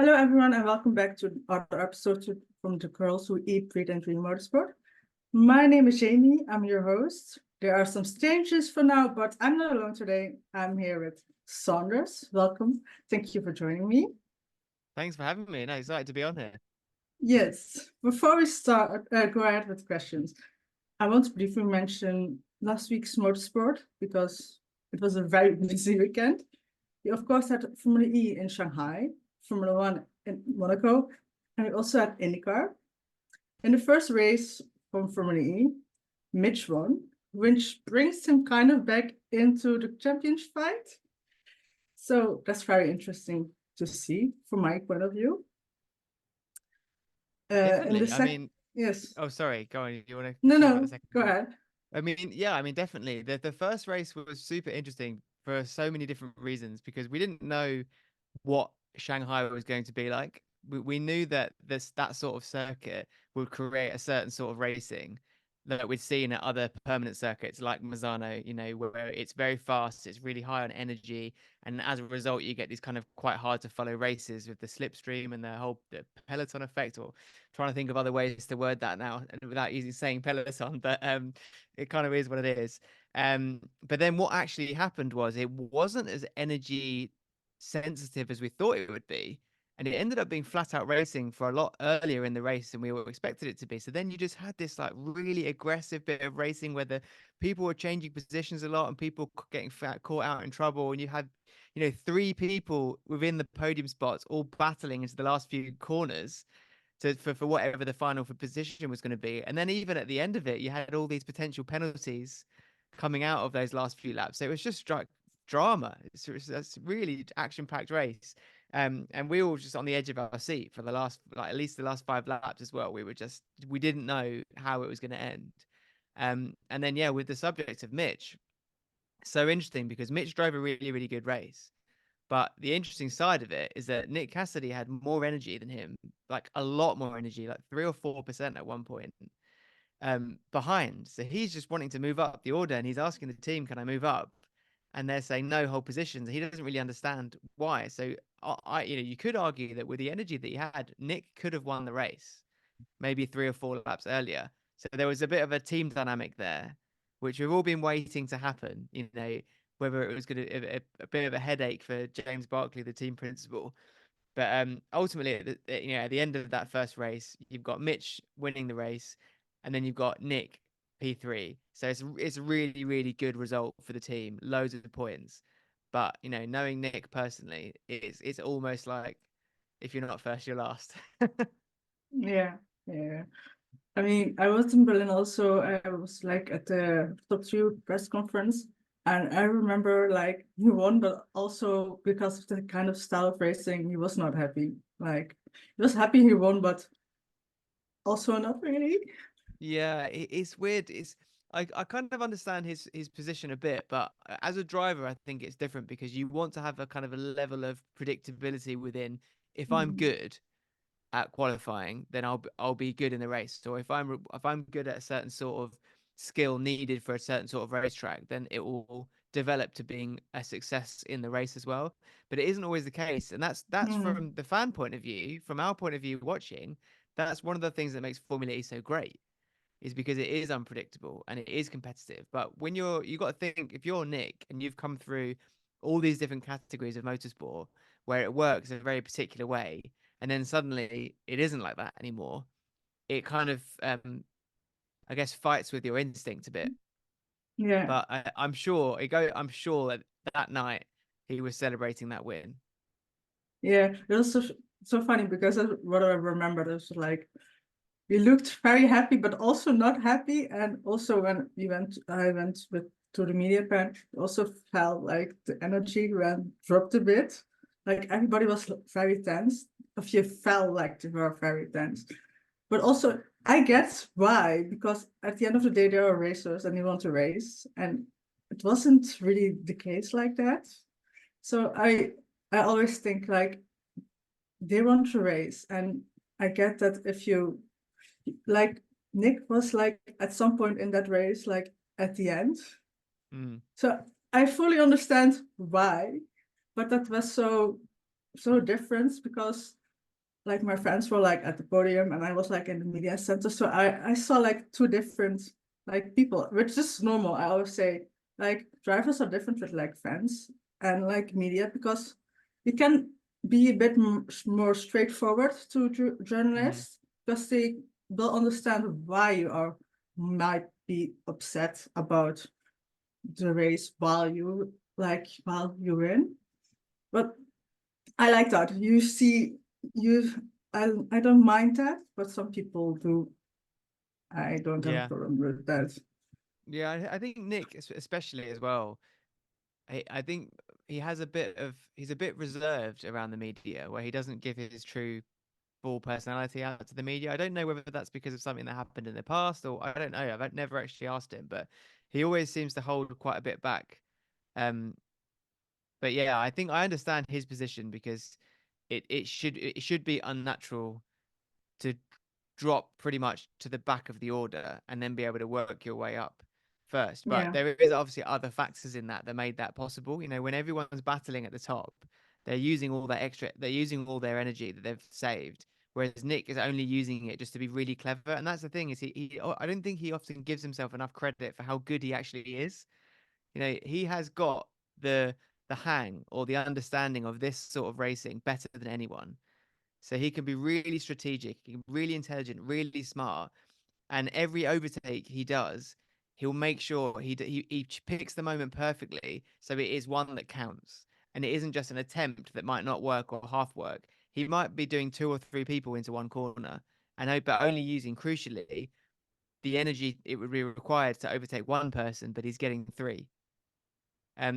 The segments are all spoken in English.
Hello, everyone, and welcome back to another episode from the Girls Who Eat, Breathe, and Dream Motorsport. My name is Jamie. I'm your host. There are some changes for now, but I'm not alone today. I'm here with Saunders. Welcome. Thank you for joining me. Thanks for having me. No, excited to be on here. Yes. Before we start, go ahead with questions. I want to briefly mention last week's motorsport because it was a very busy weekend. We, of course, had Formula E in Shanghai, Formula One in Monaco, and we also had IndyCar. In the first race from Formula E, Mitch won, which brings him kind of back into the championship fight. So that's very interesting to see from my point of view. Definitely. I mean, yes. oh, sorry. Go on. You want to No, talk about the no, second go one? ahead. I mean, yeah, I mean, definitely. The first race was super interesting for so many different reasons because we didn't know what Shanghai was going to be like. We knew that that sort of circuit would create a certain sort of racing that we'd seen at other permanent circuits like Mazzano, where it's very fast, it's really high on energy, and as a result, you get these kind of quite hard to follow races with the slipstream and the peloton effect, or trying to think of other ways to word that now without using saying peloton, but it kind of is what it is. But then what actually happened was it wasn't as energy sensitive as we thought it would be. And it ended up being flat out racing for a lot earlier in the race than we were expected it to be. So then you just had this like really aggressive bit of racing where the people were changing positions a lot and people getting caught out in trouble. And you had, three people within the podium spots all battling into the last few corners for whatever the final for position was going to be. And then even at the end of it, you had all these potential penalties coming out of those last few laps. So it was just drama. It's a really action-packed race. And we were just on the edge of our seat for the last, like at least the last 5 laps as well. We didn't know how it was going to end. And then yeah, with the subject of Mitch, so interesting because Mitch drove a really, really good race. But the interesting side of it is that Nick Cassidy had more energy than him, like a lot more energy, like 3 or 4% at one point, behind. So he's just wanting to move up the order and he's asking the team, can I move up? And they're saying no, hold positions. He doesn't really understand why. So you could argue that with the energy that he had, Nick could have won the race maybe 3 or 4 laps earlier. So there was a bit of a team dynamic there, which we've all been waiting to happen. Whether it was going to a bit of a headache for James Barkley, the team principal. But ultimately, at the end of that first race, you've got Mitch winning the race, and then you've got Nick P3. So it's a really, really good result for the team. Loads of points. But knowing Nick personally, it's almost like if you're not first, you're last. Yeah, yeah. I mean, I was in Berlin also. I was like at the top 2 press conference, and I remember like he won, but also because of the kind of style of racing, he was not happy. Like he was happy he won, but also not really. Yeah, it's weird. I kind of understand his position a bit, but as a driver, I think it's different because you want to have a kind of a level of predictability within. If I'm Mm. good at qualifying, then I'll be good in the race. So if I'm good at a certain sort of skill needed for a certain sort of racetrack, then it will develop to being a success in the race as well. But it isn't always the case, and that's Mm. from the fan point of view, from our point of view watching. That's one of the things that makes Formula E so great is because it is unpredictable and it is competitive. But when you got to think if you're Nick and you've come through all these different categories of motorsport where it works a very particular way, and then suddenly it isn't like that anymore, it kind of I guess fights with your instinct a bit. Yeah, But I'm sure that that night he was celebrating that win. yeah. It was so funny because what I remembered is like we looked very happy, but also not happy. And also when I went with to the media bench, also felt like the energy dropped a bit. Like everybody was very tense. If you felt like they were very tense, but also I get why, because at the end of the day, there are racers and they want to race, and it wasn't really the case like that. So I always think like they want to race, and I get that if you like Nick was like at some point in that race, like at the end. Mm. So I fully understand why, but that was so different because like my friends were like at the podium and I was like in the media center. So I saw like two different like people, which is normal. I always say like drivers are different with like fans and like media because you can be a bit more straightforward to journalists because they will understand why you are might be upset about the race while you win. But I like that. You see, you I don't mind that, but some people do. I don't have a Yeah. problem with that. Yeah, I think Nick especially as well. I think he's a bit reserved around the media where he doesn't give his true full personality out to the media. I don't know whether that's because of something that happened in the past or I don't know. I've never actually asked him, but he always seems to hold quite a bit back. Um, but yeah, I think I understand his position because it should be unnatural to drop pretty much to the back of the order and then be able to work your way up first. But Yeah, there is obviously other factors in that made that possible. You know, when everyone's battling at the top, they're using all their energy that they've saved. Whereas Nick is only using it just to be really clever. And that's the thing is I don't think he often gives himself enough credit for how good he actually is. You know, he has got the hang or the understanding of this sort of racing better than anyone. So he can be really strategic, he can be really intelligent, really smart, and every overtake he does, he'll make sure he picks the moment perfectly, so it is one that counts, and it isn't just an attempt that might not work or half work. He might be doing two or three people into one corner, but only using crucially the energy it would be required to overtake one person, but he's getting three.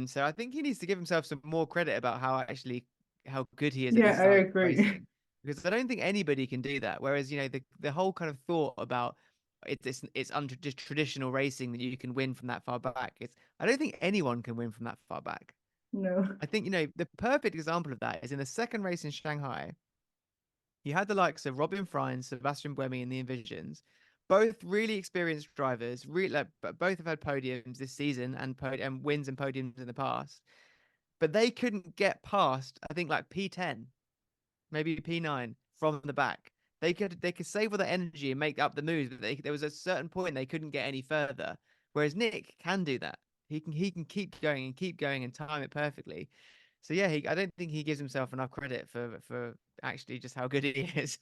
So I think he needs to give himself some more credit about how good he is at yeah, this I style of agree. racing, because I don't think anybody can do that. Whereas the whole kind of thought about it's under just traditional racing that you can win from that far back. I don't think anyone can win from that far back. No, I think the perfect example of that is in the second race in Shanghai. You had the likes of Robin Fry, Sebastian Buemi, and the Envisions, both really experienced drivers. Really, both have had podiums this season and wins and podiums in the past, but they couldn't get past, I think, like P10, maybe P9 from the back. They could save all their energy and make up the moves, but there was a certain point they couldn't get any further. Whereas Nick can do that. He can keep going and time it perfectly. So yeah, I don't think he gives himself enough credit for actually just how good he is.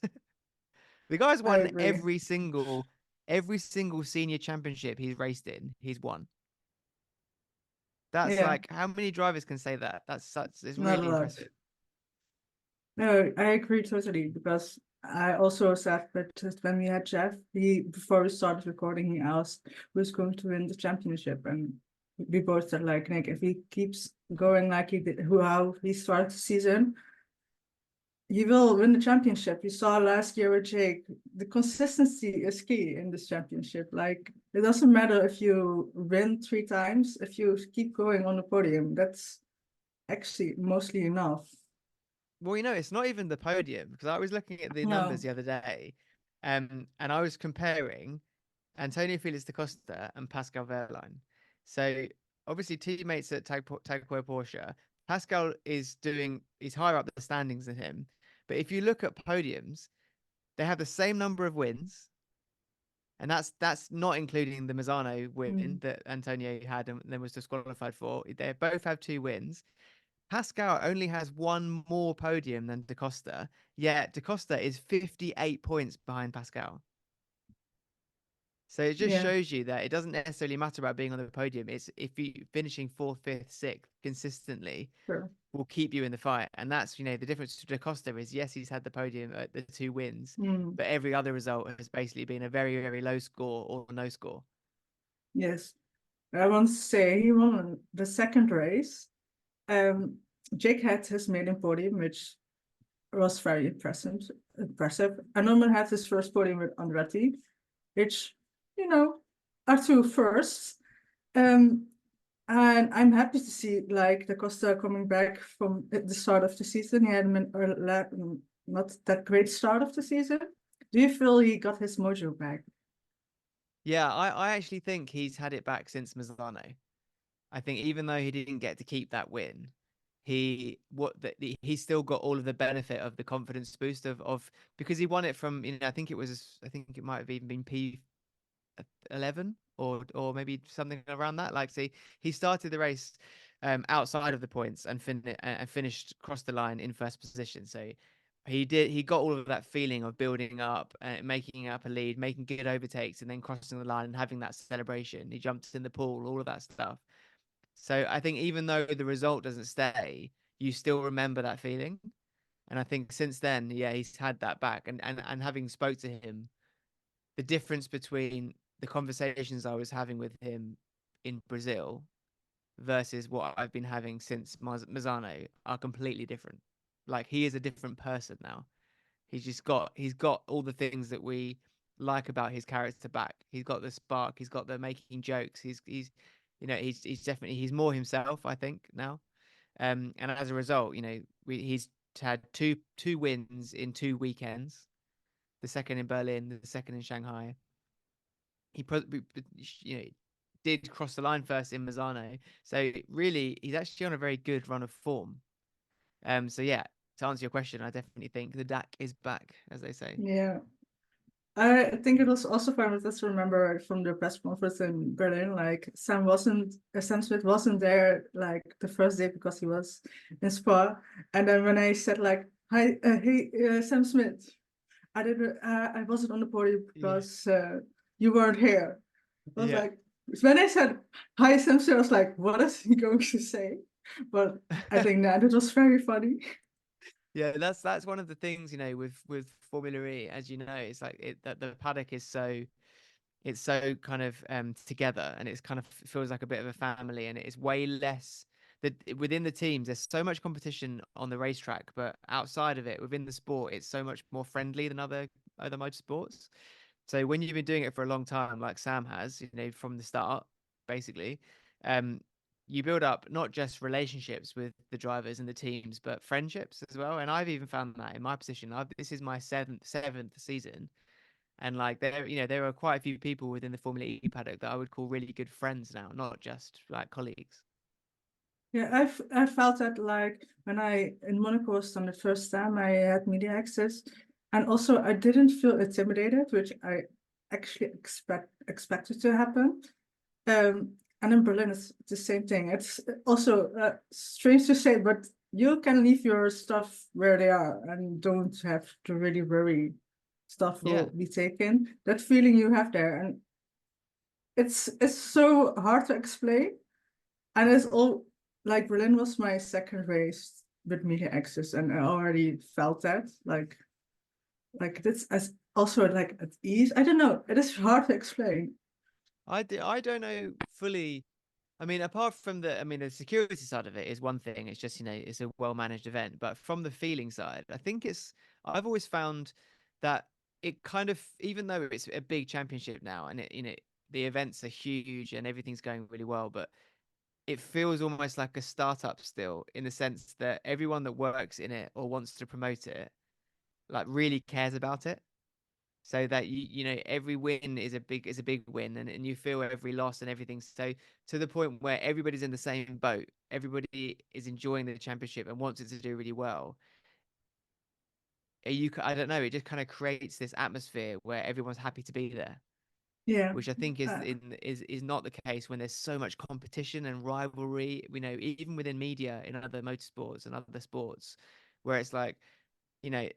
The guy's I won agree. every single senior championship he's raced in. He's won. That's Yeah, like how many drivers can say that? It's not a really lot. impressive. No, I agree totally because I also said that just when we had Jeff, he before we started recording, he asked who's going to win the championship, and we both said like Nick, if he keeps going like he did, how he started the season, he will win the championship. We saw last year with Jake. The consistency is key in this championship. Like it doesn't matter if you win 3 times, if you keep going on the podium, that's actually mostly enough. Well, it's not even the podium because I was looking at the numbers No. the other day, and I was comparing Antonio Felix da Costa and Pascal Wehrlein. So obviously teammates at Tag Heuer Porsche. Pascal he's higher up the standings than him, but if you look at podiums, they have the same number of wins, and that's not including the Mazzano win Mm. that Antonio had and then was disqualified for. They both have two wins. Pascal only has one more podium than Da Costa, yet Da Costa is 58 points behind Pascal. So it just Yeah, shows you that it doesn't necessarily matter about being on the podium. It's if you finishing fourth, fifth, sixth consistently sure. will keep you in the fight. And that's, the difference to Da Costa is yes, he's had the podium at the two wins, Mm. but every other result has basically been a very, very low score or no score. Yes. I want to say he won the second race. Um, Jake had his maiden podium, which was very impressive. Impressive. And Norman had his first podium with Andretti, which, you know, are two firsts. Um, and I'm happy to see like Da Costa coming back from the start of the season. He had not that great start of the season. Do you feel he got his mojo back? Yeah, I actually think he's had it back since Mazzano. I think even though he didn't get to keep that win, he still got all of the benefit of the confidence boost of because he won it from, I think it might have even been P11 or maybe something around that. Like, see, he started the race outside of the points and finished across the line in first position. So he got all of that feeling of building up, making up a lead, making good overtakes, and then crossing the line and having that celebration. He jumped in the pool, all of that stuff. So I think even though the result doesn't stay, you still remember that feeling. And I think since then, yeah, he's had that back. And having spoke to him, the difference between the conversations I was having with him in Brazil versus what I've been having since Mazzano are completely different. Like, he is a different person now. He's got all the things that we like about his character back. He's got the spark. He's got the making jokes. He's definitely, he's more himself, I think, now. And as a result, he's had two wins in 2 weekends. The second in Berlin, the second in Shanghai. He did cross the line first in Mazzano. So really, he's actually on a very good run of form. So yeah, to answer your question, I definitely think the DAC is back, as they say. Yeah. I think it was also fun with us to remember from the press conference in Berlin, like Sam Smith wasn't there like the first day because he was in Spa. And then when I said like, hi, hey, Sam Smith, I wasn't on the podium because you weren't here. I was like, when I said, hi, Sam Smith, I was like, what is he going to say? But I think that it was very funny. Yeah, that's one of the things, with Formula E, as you know, it's like that the paddock is so kind of together, and it's kind of feels like a bit of a family, and it's way less that within the teams there's so much competition on the racetrack, but outside of it, within the sport, it's so much more friendly than other motorsports. So when you've been doing it for a long time, like Sam has, from the start, basically, um, you build up not just relationships with the drivers and the teams, but friendships as well. And I've even found that in my position. This is my seventh season, and like there are quite a few people within the Formula E paddock that I would call really good friends now, not just like colleagues. Yeah, I felt that like when I in Monaco was on the first time I had media access, and also I didn't feel intimidated, which I actually expected to happen. And in Berlin it's the same thing. It's also strange to say, but you can leave your stuff where they are and don't have to really worry stuff will Yeah, be taken. That feeling you have there, and it's so hard to explain. And it's all like Berlin was my second race with media access, and I already felt that like this as also like at ease. I don't know. It is hard to explain. I don't know fully. I mean, apart from the security side of it is one thing. It's just, it's a well managed event. But from the feeling side, I think I've always found that it kind of, even though it's a big championship now and the events are huge and everything's going really well, but it feels almost like a startup still, in the sense that everyone that works in it or wants to promote it, like, really cares about it. So that every win is a big win, and you feel every loss and everything. So to the point where everybody's in the same boat, everybody is enjoying the championship and wants it to do really well. I don't know, it just kind of creates this atmosphere where everyone's happy to be there, Yeah. which I think is Uh, is not the case when there's so much competition and rivalry. Even within media in other motorsports and other sports, where it's like, you know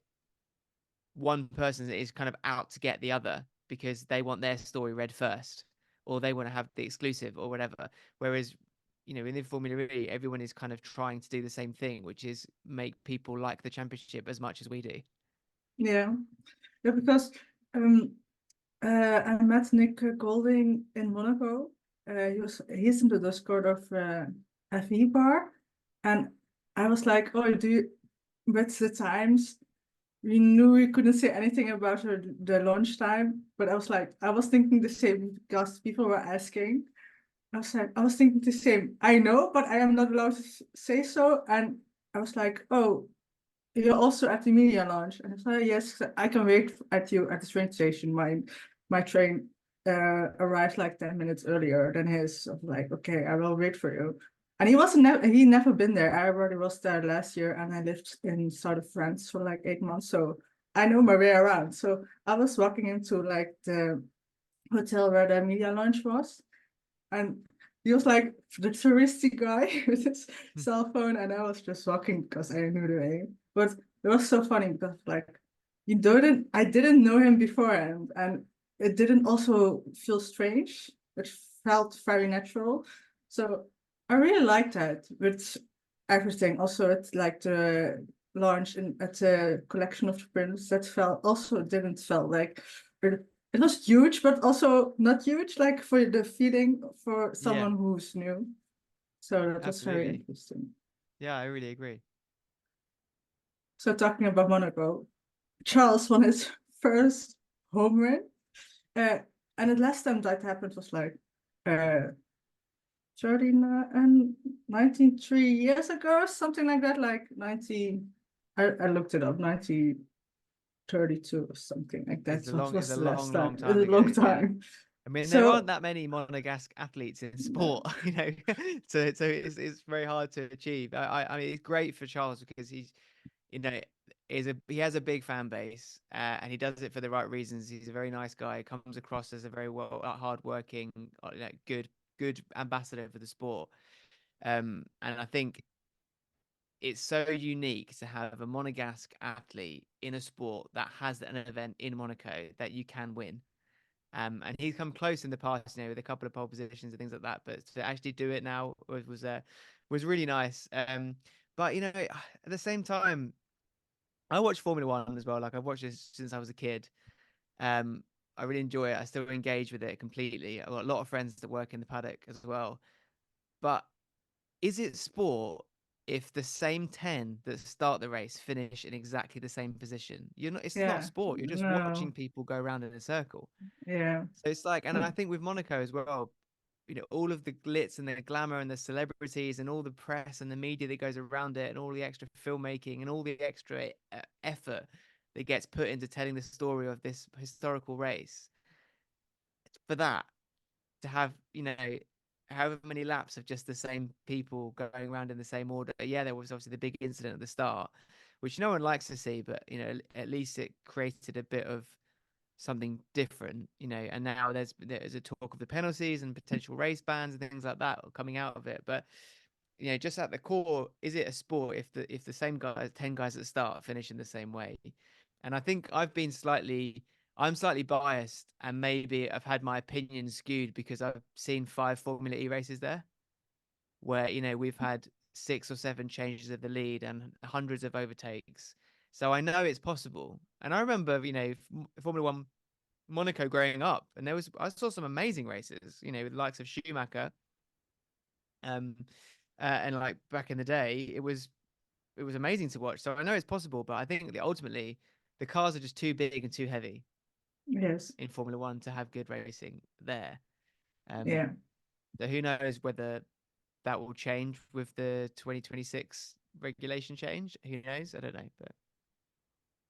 one person is kind of out to get the other because they want their story read first, or they want to have the exclusive or whatever. Whereas, in the Formula E, everyone is kind of trying to do the same thing, which is make people like the championship as much as we do. yeah. Yeah, because um I met Nick Golding in Monaco. He's in the Discord of FE Bar, and I was like, oh, do you with the times we knew we couldn't say anything about the launch time, but I was thinking the same because people were asking. I was thinking the same. I know, but I am not allowed to say so. And I was like, oh, you're also at the media launch. And I said, yes, I can wait at you at the train station. My train arrived like 10 minutes earlier than his. I was like, okay, I will wait for you. And he never been there. I already was there last year, and I lived in south of France for like 8 months, so I know my way around. So I was walking into like the hotel where the media launch was, and he was like the touristy guy with his cell phone, and I was just walking because I knew the way. But it was so funny because like I didn't know him beforehand, and it didn't also feel strange. It felt very natural. So I really liked that with everything. Also, it's like the launch at the collection of the prints that felt also didn't felt like it was huge, but also not huge, like for the feeling for Yeah, someone who's new. So that was very absolutely. interesting. Yeah, I really agree. So talking about Monaco, Charles won his first home win. Uh, and the last time that happened was like 39 and 93 years ago, something like that, like 19. I looked it up, 1932 or something like that. So it It's was a the last long, time. long It's time a long ago. Yeah. time. I mean, there aren't So that many Monegasque athletes in no, sport, you know, so it's very hard to achieve. I mean, it's great for Charles because he's, you know, he has a big fan base, and he does it for the right reasons. He's a very nice guy, comes across as a very hardworking, good ambassador for the sport. And I think it's so unique to have a Monegasque athlete in a sport that has an event in Monaco that you can win. And he's come close in the past, you know, with a couple of pole positions and things like that. But to actually do it now was really nice. But you know, at the same time, I watch Formula One as well. Like I've watched this since I was a kid. Um, I really enjoy it. I still engage with it completely. I've got a lot of friends that work in the paddock as well. But is it sport if the same 10 that start the race finish in exactly the same position? It's not yeah, sport. You're just watching no, people go around in a circle. yeah, So it's like, and I think with Monaco as well, you know, all of the glitz and the glamour and the celebrities and all the press and the media that goes around it and all the extra filmmaking and all the extra effort that gets put into telling the story of this historical race for that to have, you know, however many laps of just the same people going around in the same order. Yeah, there was obviously the big incident at the start, which no one likes to see, but you know, at least it created a bit of something different, you know. And now there's a talk of the penalties and potential race bans and things like that coming out of it. But you know, just at the core, is it a sport if the same guys, 10 guys at the start, finish in the same way? And I think I'm slightly biased, and maybe I've had my opinion skewed because I've seen 5 Formula E races there, where you know we've had 6 or 7 changes of the lead and hundreds of overtakes. So I know it's possible, and I remember, you know, Formula One Monaco growing up, and I saw some amazing races, you know, with the likes of Schumacher, um, and like back in the day, it was amazing to watch. So I know it's possible, but I think that ultimately the cars are just too big and too heavy yes, in Formula One to have good racing there. Um, yeah. so who knows whether that will change with the 2026 regulation change? Who knows? I don't know, but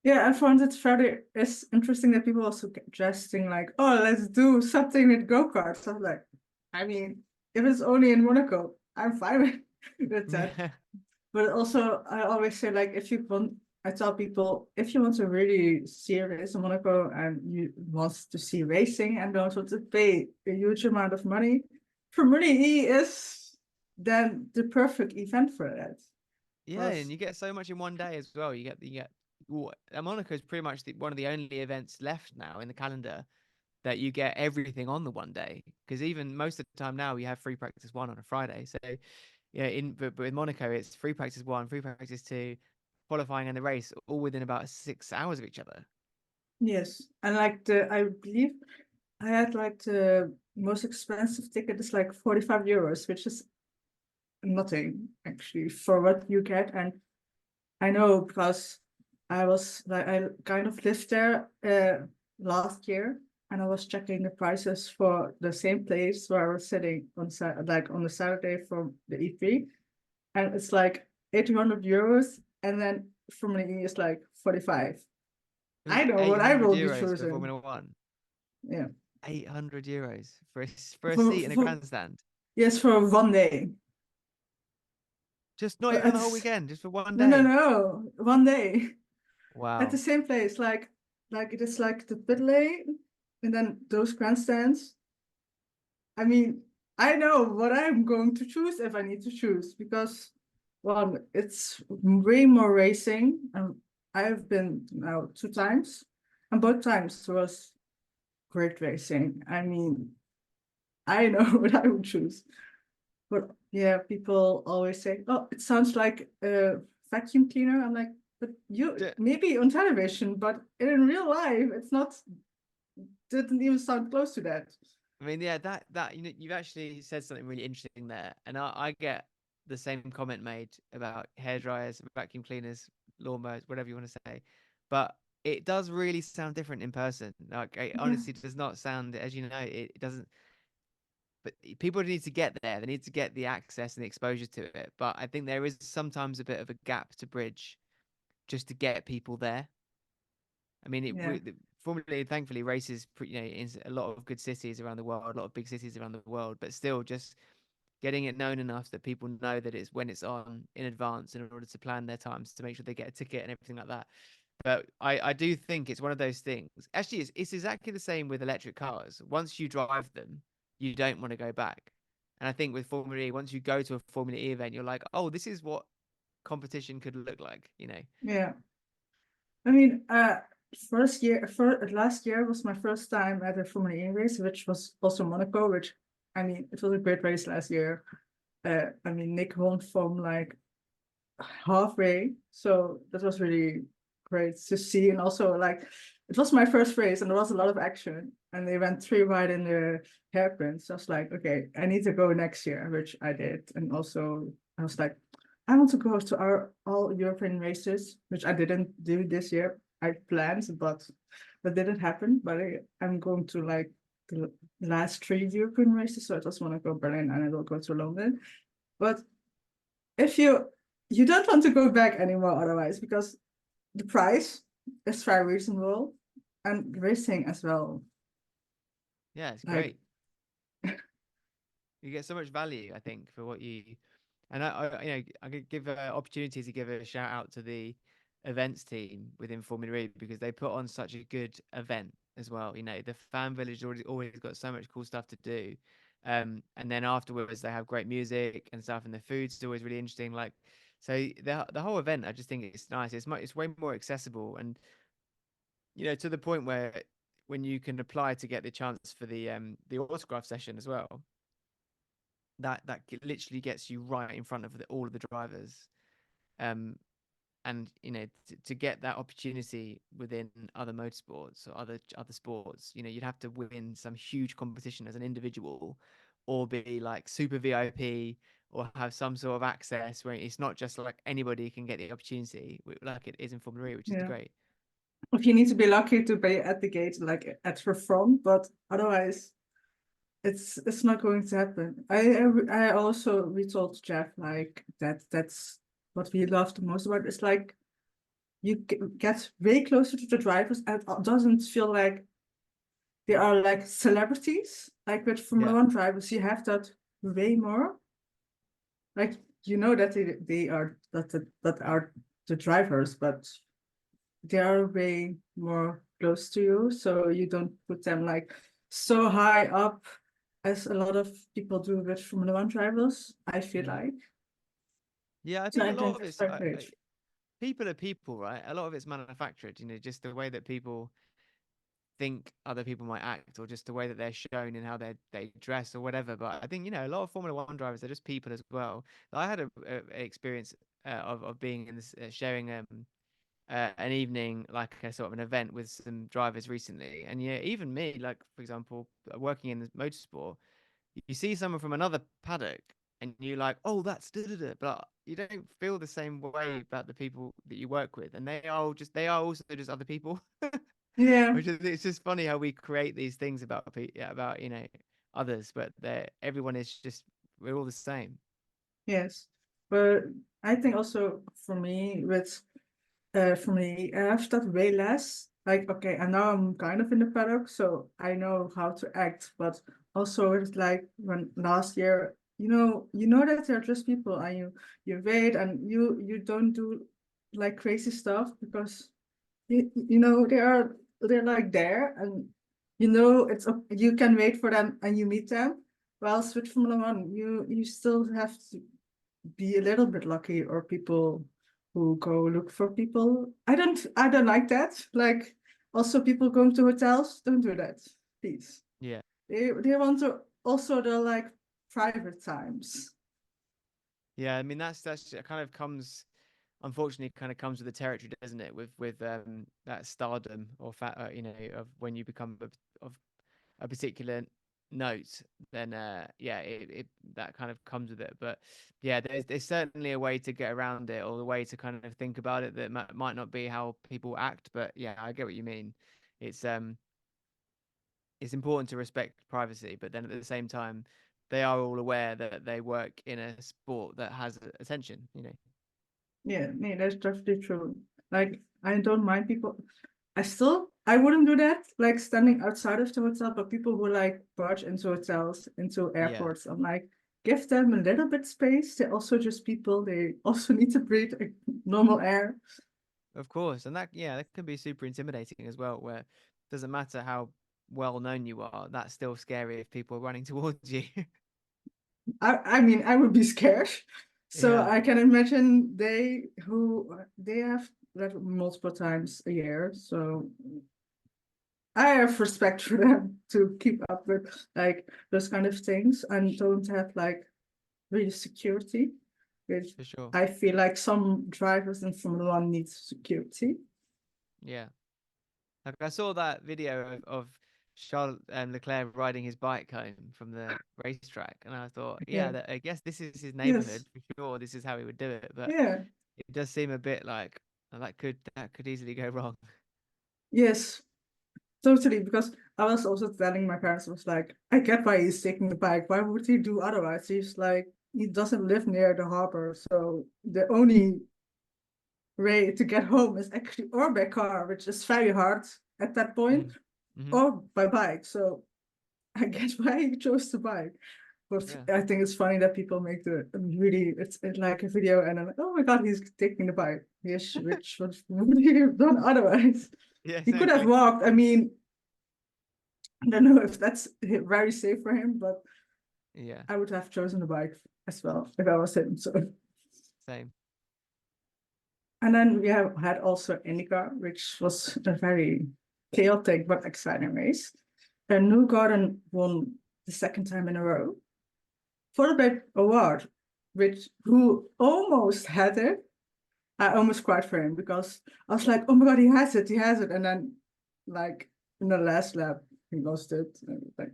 Yeah, I found it's interesting that people also suggesting like, oh, let's do something with go-karts. I'm like, I mean, if it's only in Monaco, I'm fine with that. yeah, But also, I always say like, I tell people if you want to really see a race in Monaco and you want to see racing and don't want to pay a huge amount of money, Formula E is then the perfect event for that. yeah, and Because you get so much in one day as well. Monaco is pretty much one of the only events left now in the calendar that you get everything on the one day. Because even most of the time now, you have free practice one on a Friday. So yeah, but with Monaco, it's free practice one, free practice two, qualifying and the race, all within about 6 hours of each other. yes, and like I believe I had like the most expensive ticket is like 45 euros, which is nothing actually for what you get. And I know because I kind of lived there last year, and I was checking the prices for the same place where I was sitting like on the Saturday for the E3, and it's like 800 euros, and then from the E is like 45. It was I know what I 800 will be euros for choosing. Formula One. Yeah, 800 euros for a for seat in a for grandstand. yes, for one day. Just not even the whole It's weekend, just for one no, no, day. no. One day at the Wow. same place, like it is like the pit lane, and then those grandstands. I mean, I know what I'm going to choose if I need to choose because, well, it's way more racing. I've been now 2 times, and both times was great racing. I mean, I know what I would choose. But yeah, people always say, "Oh, it sounds like a vacuum cleaner." I'm like, but you D- maybe on television, but in real life, it's not. Didn't even sound close to that. I mean, yeah, that you know, you've actually said something really interesting there, and I get the same comment made about hair dryers, vacuum cleaners, lawnmowers, whatever you want to say, but it does really sound different in person. Like, it Yeah, honestly does not sound, as you know, it doesn't. But people need to get there. They need to get the access and the exposure to it. But I think there is sometimes a bit of a gap to bridge just to get people there. I mean, yeah, formerly, thankfully, races, you know, in a lot of good cities around the world, a lot of big cities around the world, but still just getting it known enough that people know that it's when it's on in advance in order to plan their times to make sure they get a ticket and everything like that. But I do think it's one of those things. Actually, it's exactly the same with electric cars. Once you drive them, you don't want to go back. And I think with Formula E, once you go to a Formula E event, you're like, oh, this is what competition could look like, you know? yeah. I mean, last year was my first time at a Formula E race, which was also Monaco, which I mean, it was a great race last year. I mean, Nick won from like halfway, so that was really great to see. And also, like, it was my first race, and there was a lot of action, and they went 3 wide in the hairpin. So I was like, okay, I need to go next year, which I did. And also, I was like, I want to go to our all European races, which I didn't do this year. I planned, but that didn't happen. But I'm going to like the last 3 European races. So I just want to go Berlin and I will go to London. But if you don't want to go back anymore otherwise, because the price is very reasonable and racing as well. Yeah, it's Like, great. You get so much value, I think, for what you. And you know, I could give opportunity to give a shout out to the events team within Formula E because they put on such a good event as well. You know, the fan village always got so much cool stuff to do. And then afterwards they have great music and stuff, and the food's always really interesting. Like, so the whole event, I just think it's nice. It's way more accessible, and you know, to the point where when you can apply to get the chance for the autograph session as well, literally gets you right in front of all of the drivers. Um, and you know, to get that opportunity within other motorsports or other sports, you know, you'd have to win some huge competition as an individual, or be like super VIP, or have some sort of access where it's not just like anybody can get the opportunity, like it is in Formula E, which is yeah, great. if you need to be lucky to be at the gate, like at the front, but otherwise, it's not going to happen. I also retold Jeff like that's what we love the most about it. It's like you get way closer to the drivers, and it doesn't feel like they are like celebrities. Like with Formula Yeah. One drivers, you have that way more. Like you know that they are that are the drivers, but they are way more close to you, so you don't put them like so high up as a lot of people do with Formula One drivers. I feel Mm. like Yeah, I so think a I lot think of it's it's very great. people are people, right? A lot of it's manufactured, you know, just the way that people think other people might act, or just the way that they're shown and how they dress or whatever. But I think, you know, a lot of Formula One drivers, they're just people as well. I had a experience of being in this sharing an evening, like a sort of an event with some drivers recently. And yeah, even me, like for example, working in the motorsport, you see someone from another paddock and you're like, oh, that's da da da, but you don't feel the same way about the people that you work with, and they are also just other people. Yeah, Which is, it's just funny how we create these things about yeah, about, you know, others, but everyone is just, we're all the same. yes, but I think also for me with for me I have that way less. Like okay, and now I'm kind of in the paddock, so I know how to act. But also it's like when last year you know that they're just people, and you wait, and you don't do like crazy stuff, because you know they're like there, and you know you can wait for them and you meet them. Whilst with Formula One, you still have to be a little bit lucky, or people who go look for people. I don't like that. Like, also people going to hotels, don't do that, please. Yeah. They want to also the like private times. Yeah, I mean that's it kind of comes, unfortunately, kind of comes with the territory, doesn't it? With that stardom or fat, of when you become of a particular note, then yeah, it that kind of comes with it. But yeah, there's certainly a way to get around it, or a way to kind of think about it that might not be how people act. But yeah, I get what you mean. It's um it's important to respect privacy, but then at the same time, they are all aware that they work in a sport that has attention. Yeah, nee, that's definitely true. Like, I don't mind people. I wouldn't do that, like standing outside of the hotel, but people who like barge into hotels, into Yeah, airports, I'm like, give them a little bit space. They're also just people. They also need to breathe normal air. of course, and that can be super intimidating as well. Where it doesn't matter how well known you are, that's still scary if people are running towards you. I mean, I would be scared. So Yeah, I can imagine they have that multiple times a year. So I have respect for them to keep up with like those kind of things, and don't have like really security, which for sure. I feel like some drivers in Formula One need security. Yeah. Like I saw that video of Charles Leclerc riding his bike home from the racetrack, and I thought, yeah, Yeah. I guess this is his Yes. neighborhood for sure. This is how he would do it, but Yeah. it does seem a bit like that could easily go wrong. Yes. Totally. Because I was also telling my parents, I was like, I get why he's taking the bike. Why would he do otherwise? He's like, he doesn't live near the harbor, so the only way to get home is actually or by car, which is very hard at that point, Mm. Hmm. or by bike. So I get why he chose the bike. But Yeah. I think it's funny that people make it's like a video, and I'm like, oh my god, he's taking the bike. Yes, which would he have done otherwise? Yeah. He No. could have walked. I mean, I don't know if that's very safe for him, but Yeah. I would have chosen the bike as well if I was him. So, Same. and then we have had also IndyCar, which was a very chaotic but exciting race. And New Garden won the second time in a row for the big award, which who almost had it. I almost cried for him because I was like, oh my god, he has it. And then like in the last lap, he lost it. And like,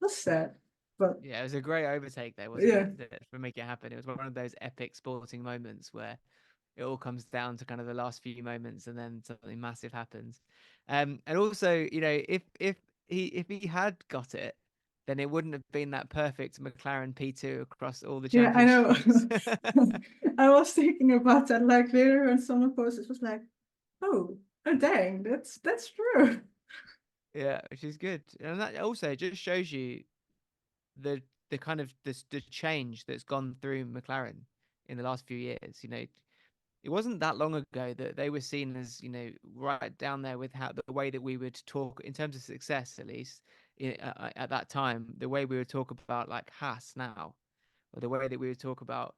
that's sad. But Yeah, it was a great overtake there, wasn't yeah, it? For make it happen. It was one of those epic sporting moments where it all comes down to kind of the last few moments, and then something massive happens. And also, if he had got it, then it wouldn't have been that perfect McLaren P2 across all the yeah, I know. championships. I was thinking about that like later when someone posted, it was like, oh, oh dang, that's true. Yeah, which is good, and that also just shows you the the kind of the change that's gone through McLaren in the last few years. It wasn't that long ago that they were seen as, right down there with how the way that we would talk in terms of success, at least at that time, the way we would talk about like Haas now, or the way that we would talk about.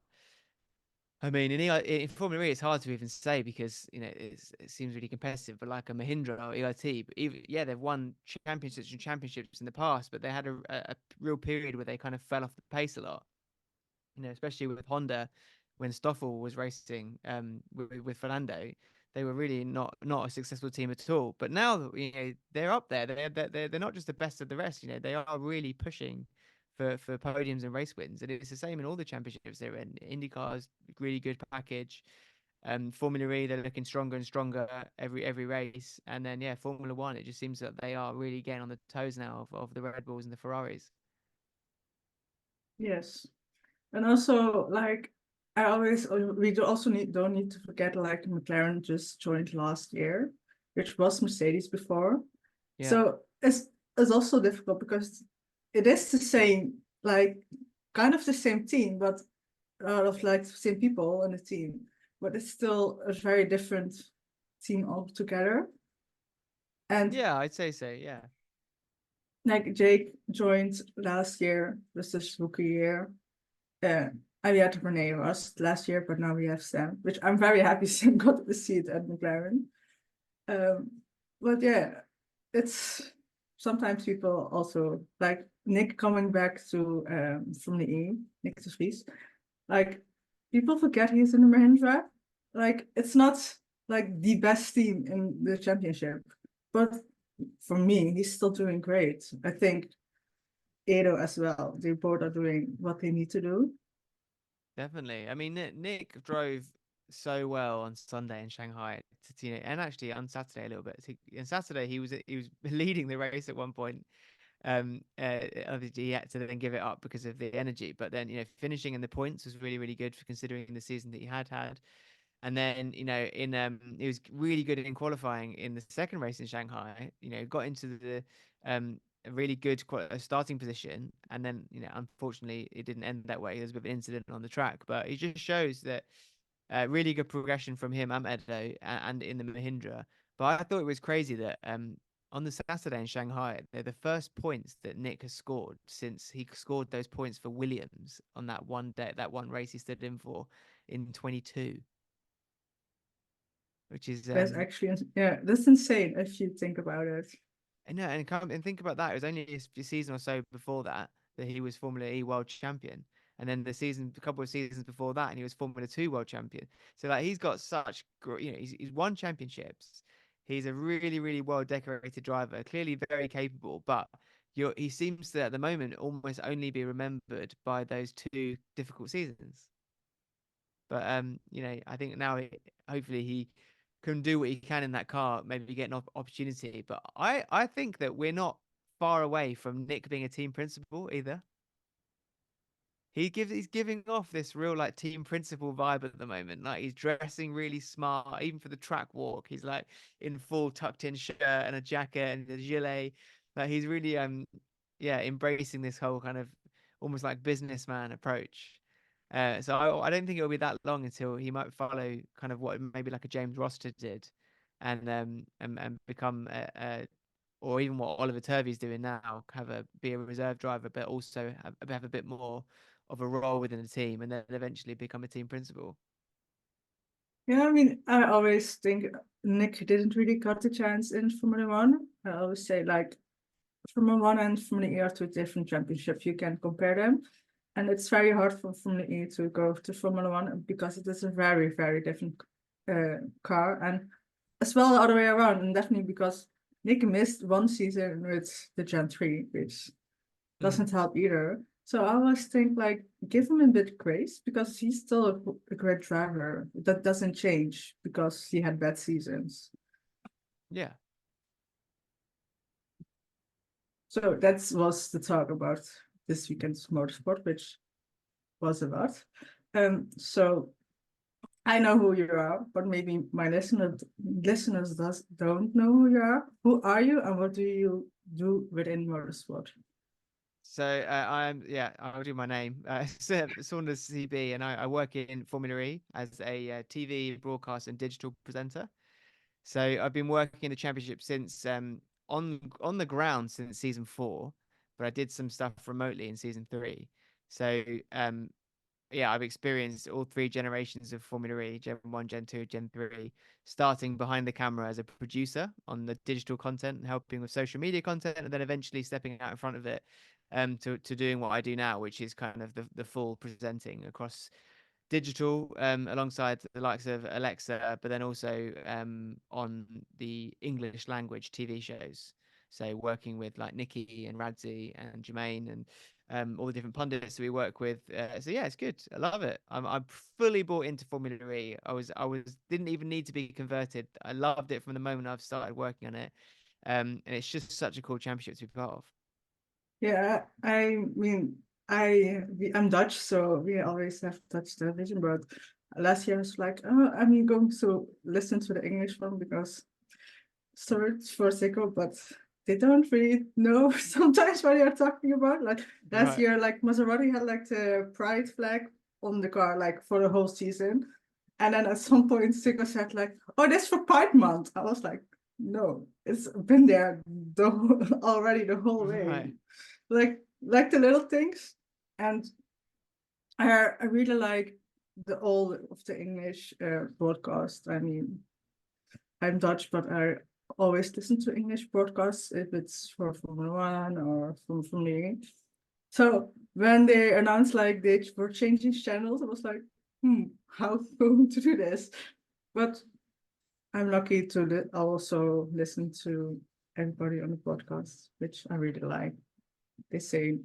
I mean, in Formula E, it's hard to even say because it seems really competitive. But like a Mahindra or EIT, but even, yeah, they've won championships in the past, but they had a real period where they kind of fell off the pace a lot. Especially with Honda when Stoffel was racing with Fernando, they were really not a successful team at all. But now they're up there. They're not just the best of the rest. They are really pushing for podiums and race wins, and it's the same in all the championships they're in. IndyCar's really good package. Formula E, they're looking stronger and stronger every race, and then yeah, Formula One, it just seems that they are really getting on the toes now of the Red Bulls and the Ferraris. Yes. And also like we do also don't need to forget like McLaren just joined last year, which was Mercedes before. Yeah, So it's also difficult because it is the same, like kind of the same team, but a lot of like the same people on the team, but it's still a very different team altogether. And Yeah, I'd say so. Yeah. like Jake joined last year, this is rookie year. And we had Renee Rust last year, but now we have Sam, which I'm very happy Sam got the seat at McLaren. But yeah, it's sometimes people also like Nick coming back to from the E, Nick de Vries. Like people forget he's in the Mahindra. Like it's not like the best team in the championship, but for me, he's still doing great. I think Edo as well. They both are doing what they need to do. Definitely. I mean, Nick drove so well on Sunday in Shanghai and actually on Saturday a little bit. On Saturday he was leading the race at one point. Obviously he had to then give it up because of the energy, but then finishing in the points was really really good for considering the season that he had. And then he was really good in qualifying in the second race in Shanghai. Got into the a really good starting position, and then unfortunately it didn't end that way. There was a bit of an incident on the track, but it just shows that really good progression from him and Edo and in the Mahindra. But I thought it was crazy that on the Saturday in Shanghai, they're the first points that Nick has scored since he scored those points for Williams on that one day, that one race he stood in for in 22, which is That's actually, yeah, that's insane if you think about it. and no, and think about that. It was only a season or so before that that he was Formula E world champion, and then a couple of seasons before that, and he was Formula Two world champion. So like he's got he's won championships. He's a really really well decorated driver, clearly very capable, but he seems to at the moment almost only be remembered by those two difficult seasons. But I think now hopefully he can do what he can in that car, maybe get an opportunity. But I think that we're not far away from Nick being a team principal either. He's giving off this real like team principal vibe at the moment. Like he's dressing really smart, even for the track walk. He's like in full tucked in shirt and a jacket and a gilet. Like he's really yeah, embracing this whole kind of almost like businessman approach. So I don't think it'll be that long until he might follow kind of what maybe like a James Roster did, and become or even what Oliver Turvey's doing now, be a reserve driver, but also have a bit more of a role within the team, and then eventually become a team principal. Yeah, I mean, I always think Nick didn't really got the chance in Formula One. I always say like Formula One and Formula E are two different championships. You can compare them. And it's very hard for Formula E to go to Formula One because it is a very, very different car. And as well the other way around. And definitely because Nick missed one season with the Gen 3, which doesn't help either. So I always think like give him a bit of grace because he's still a great driver. That doesn't change because he had bad seasons. Yeah. So that was the talk about this weekend's motorsport, which was a lot. So I know who you are, but maybe my listeners don't know who you are. Who are you and what do you do within motorsport? So I'll do my name. Saunders CB, and I work in Formula E as a TV broadcast and digital presenter. So I've been working in the championship since on the ground since season 4, but I did some stuff remotely in season 3. So yeah, I've experienced all 3 generations of Formula E, Gen 1, Gen 2, Gen 3, starting behind the camera as a producer on the digital content and helping with social media content, and then eventually stepping out in front of it to doing what I do now, which is kind of the full presenting across digital alongside the likes of Alexa, but then also on the English language TV shows. So working with like Nikki and Radzi and Jermaine and all the different pundits we work with. So yeah, it's good. I love it. I'm fully bought into Formula E. I was didn't even need to be converted. I loved it from the moment I've started working on it. And it's just such a cool championship to be part of. Yeah, I mean, I'm Dutch, so we always have Dutch television. But last year I was like, oh, I'm going to listen to the English one because sorry for Zico, but they don't really know sometimes what you're talking about. Like last Right. year, like Maserati had like the pride flag on the car, like for the whole season. And then at some point, Sigma said like, "Oh, that's for Pride Month." I was like, "No, it's been there already the whole way." Right. Like the little things, and I really like the all of the English broadcast. I mean, I'm Dutch, but I always listen to English broadcasts if it's for Formula One or from Formula E. So when they announced like they were changing channels, I was like, how going to do this? But I'm lucky to also listen to everybody on the podcast, which I really like. They say,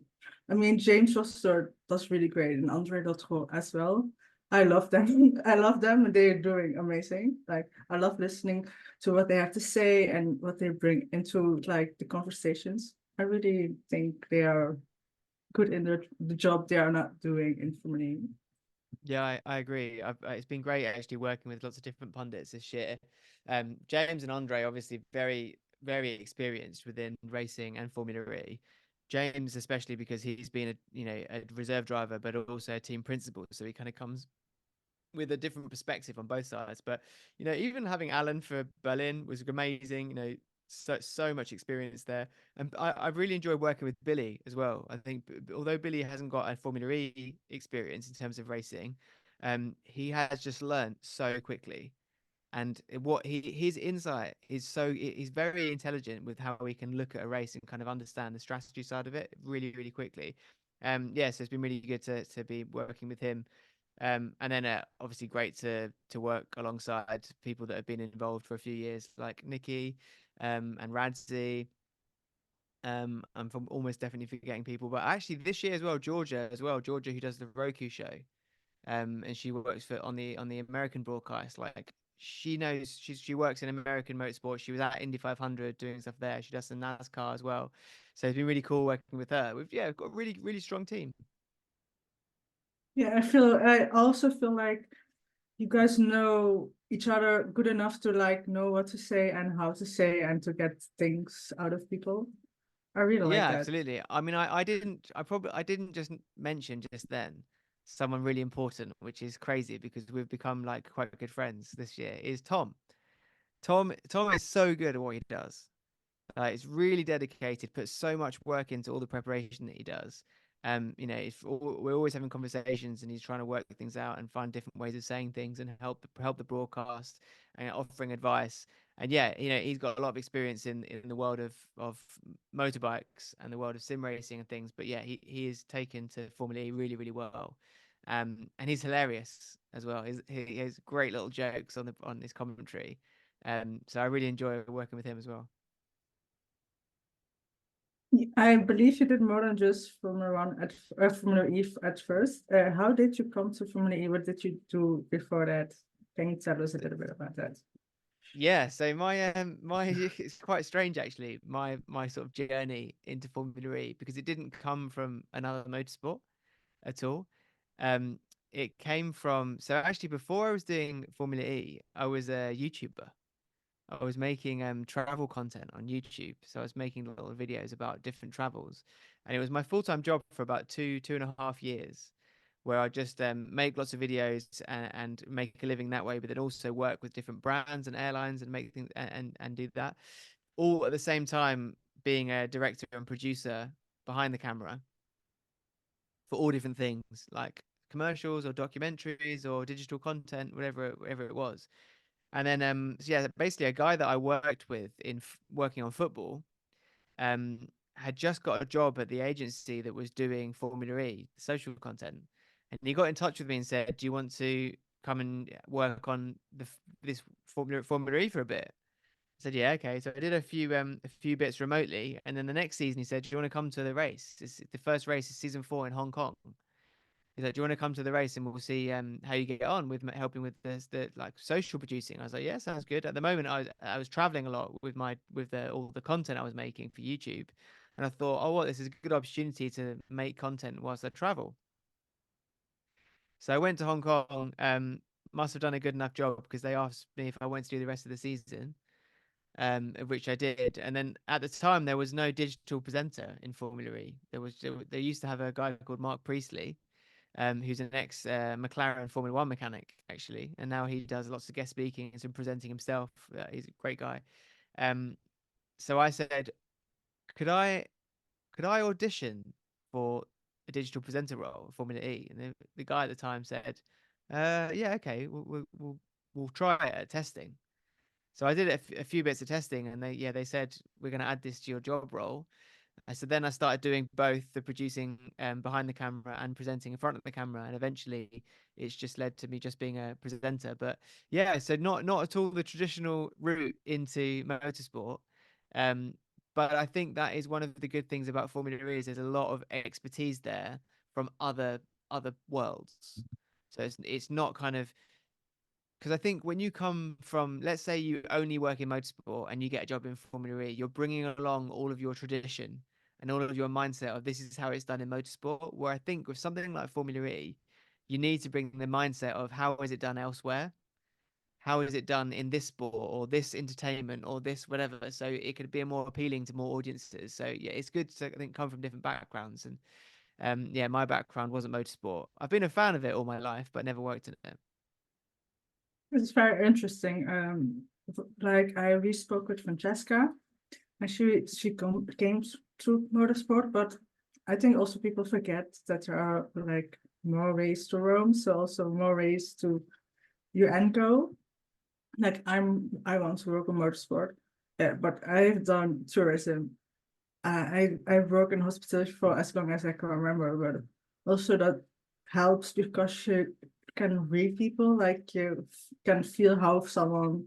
I mean, James Foster does really great, and Andre Lotro as well. I love them. I love them, and they're doing amazing. Like I love listening to what they have to say and what they bring into like the conversations. I really think they are good in the job they are not doing in Formula. Yeah, I agree. It's been great actually working with lots of different pundits this year. James and Andre obviously very experienced within racing and Formula E. James especially because he's been a reserve driver but also a team principal, so he kind of comes with a different perspective on both sides. But even having Alan for Berlin was amazing. So much experience there, and I really enjoy working with Billy as well. I think although Billy hasn't got a Formula E experience in terms of racing, he has just learned so quickly. And his insight is he's very intelligent with how he can look at a race and kind of understand the strategy side of it really quickly. Yeah, so it's been really good to be working with him. And then obviously great to work alongside people that have been involved for a few years, like Nikki, and Radzi. I'm from almost definitely forgetting people, but actually this year as well, Georgia as well, Georgia who does the Roku show, and she works for on the American broadcast. Like she knows she works in American motorsport. She was at Indy 500 doing stuff there. She does the NASCAR as well, so it's been really cool working with her. We've got a really strong team. Yeah, I also feel like you guys know each other good enough to like know what to say and how to say and to get things out of people. I really like Yeah, that. absolutely. I mean, I didn't just mention just then someone really important, which is crazy because we've become like quite good friends this year, is Tom. Tom is so good at what he does. He's really dedicated, puts so much work into all the preparation that he does. We're always having conversations, and he's trying to work things out and find different ways of saying things and help the broadcast and offering advice. And yeah, he's got a lot of experience in the world of motorbikes and the world of sim racing and things. But yeah, he is taken to Formula E really well. And he's hilarious as well. He has great little jokes on his commentary. So I really enjoy working with him as well. I believe you did more than just Formula One at Formula E at first. How did you come to Formula E? What did you do before that? Can you tell us a little bit about that? Yeah, so my it's quite strange actually, my sort of journey into Formula E, because it didn't come from another motorsport at all. Um, it came from, so actually before I was doing Formula E, I was a YouTuber. I was making travel content on YouTube. So I was making little videos about different travels. And it was my full-time job for about two and a half years, where I just make lots of videos and make a living that way, but then also work with different brands and airlines and make things and do that. All at the same time being a director and producer behind the camera for all different things like commercials or documentaries or digital content, whatever it was. And then, so yeah, basically a guy that I worked with working on football, had just got a job at the agency that was doing Formula E, social content, and he got in touch with me and said, "Do you want to come and work on this Formula E for a bit?" I said, "Yeah, okay." So I did a few bits remotely, and then the next season he said, "Do you want to come to the race? The first race is season 4 in Hong Kong." He's like, "Do you want to come to the race and we'll see how you get on with helping with the like social producing?" I was like, "Yeah, sounds good." At the moment, I was traveling a lot with all the content I was making for YouTube, and I thought, "Oh, what? This is a good opportunity to make content whilst I travel." So I went to Hong Kong. Must have done a good enough job because they asked me if I wanted to do the rest of the season. which I did. And then at the time, there was no digital presenter in Formula E. They used to have a guy called Mark Priestley, who's an ex McLaren Formula One mechanic actually, and now he does lots of guest speaking and presenting himself. He's a great guy. Um, so I said, could I audition for a digital presenter role at Formula E? And the guy at the time said, yeah, okay, we'll try it at testing. So I did a few bits of testing, and they said we're going to add this to your job role. So then I started doing both the producing behind the camera and presenting in front of the camera, and eventually it's just led to me just being a presenter. But yeah, so not at all the traditional route into motorsport. Um, but I think that is one of the good things about Formula E is there's a lot of expertise there from other worlds. So it's not kind of because I think when you come from, let's say you only work in motorsport and you get a job in Formula E, you're bringing along all of your tradition and all of your mindset of this is how it's done in motorsport. Where I think with something like Formula E, you need to bring the mindset of how is it done elsewhere? How is it done in this sport or this entertainment or this whatever? So it could be more appealing to more audiences. So yeah, it's good to I think come from different backgrounds. And yeah, my background wasn't motorsport. I've been a fan of it all my life, but never worked in it. It's very interesting. Like I we spoke with Francesca, and came to motorsport, but I think also people forget that there are like more ways to Rome, so also more ways to UN go. Like I want to work in motorsport, yeah, but I've done tourism. I work in hospitality for as long as I can remember, but also that helps because you can read people, like you can feel how someone,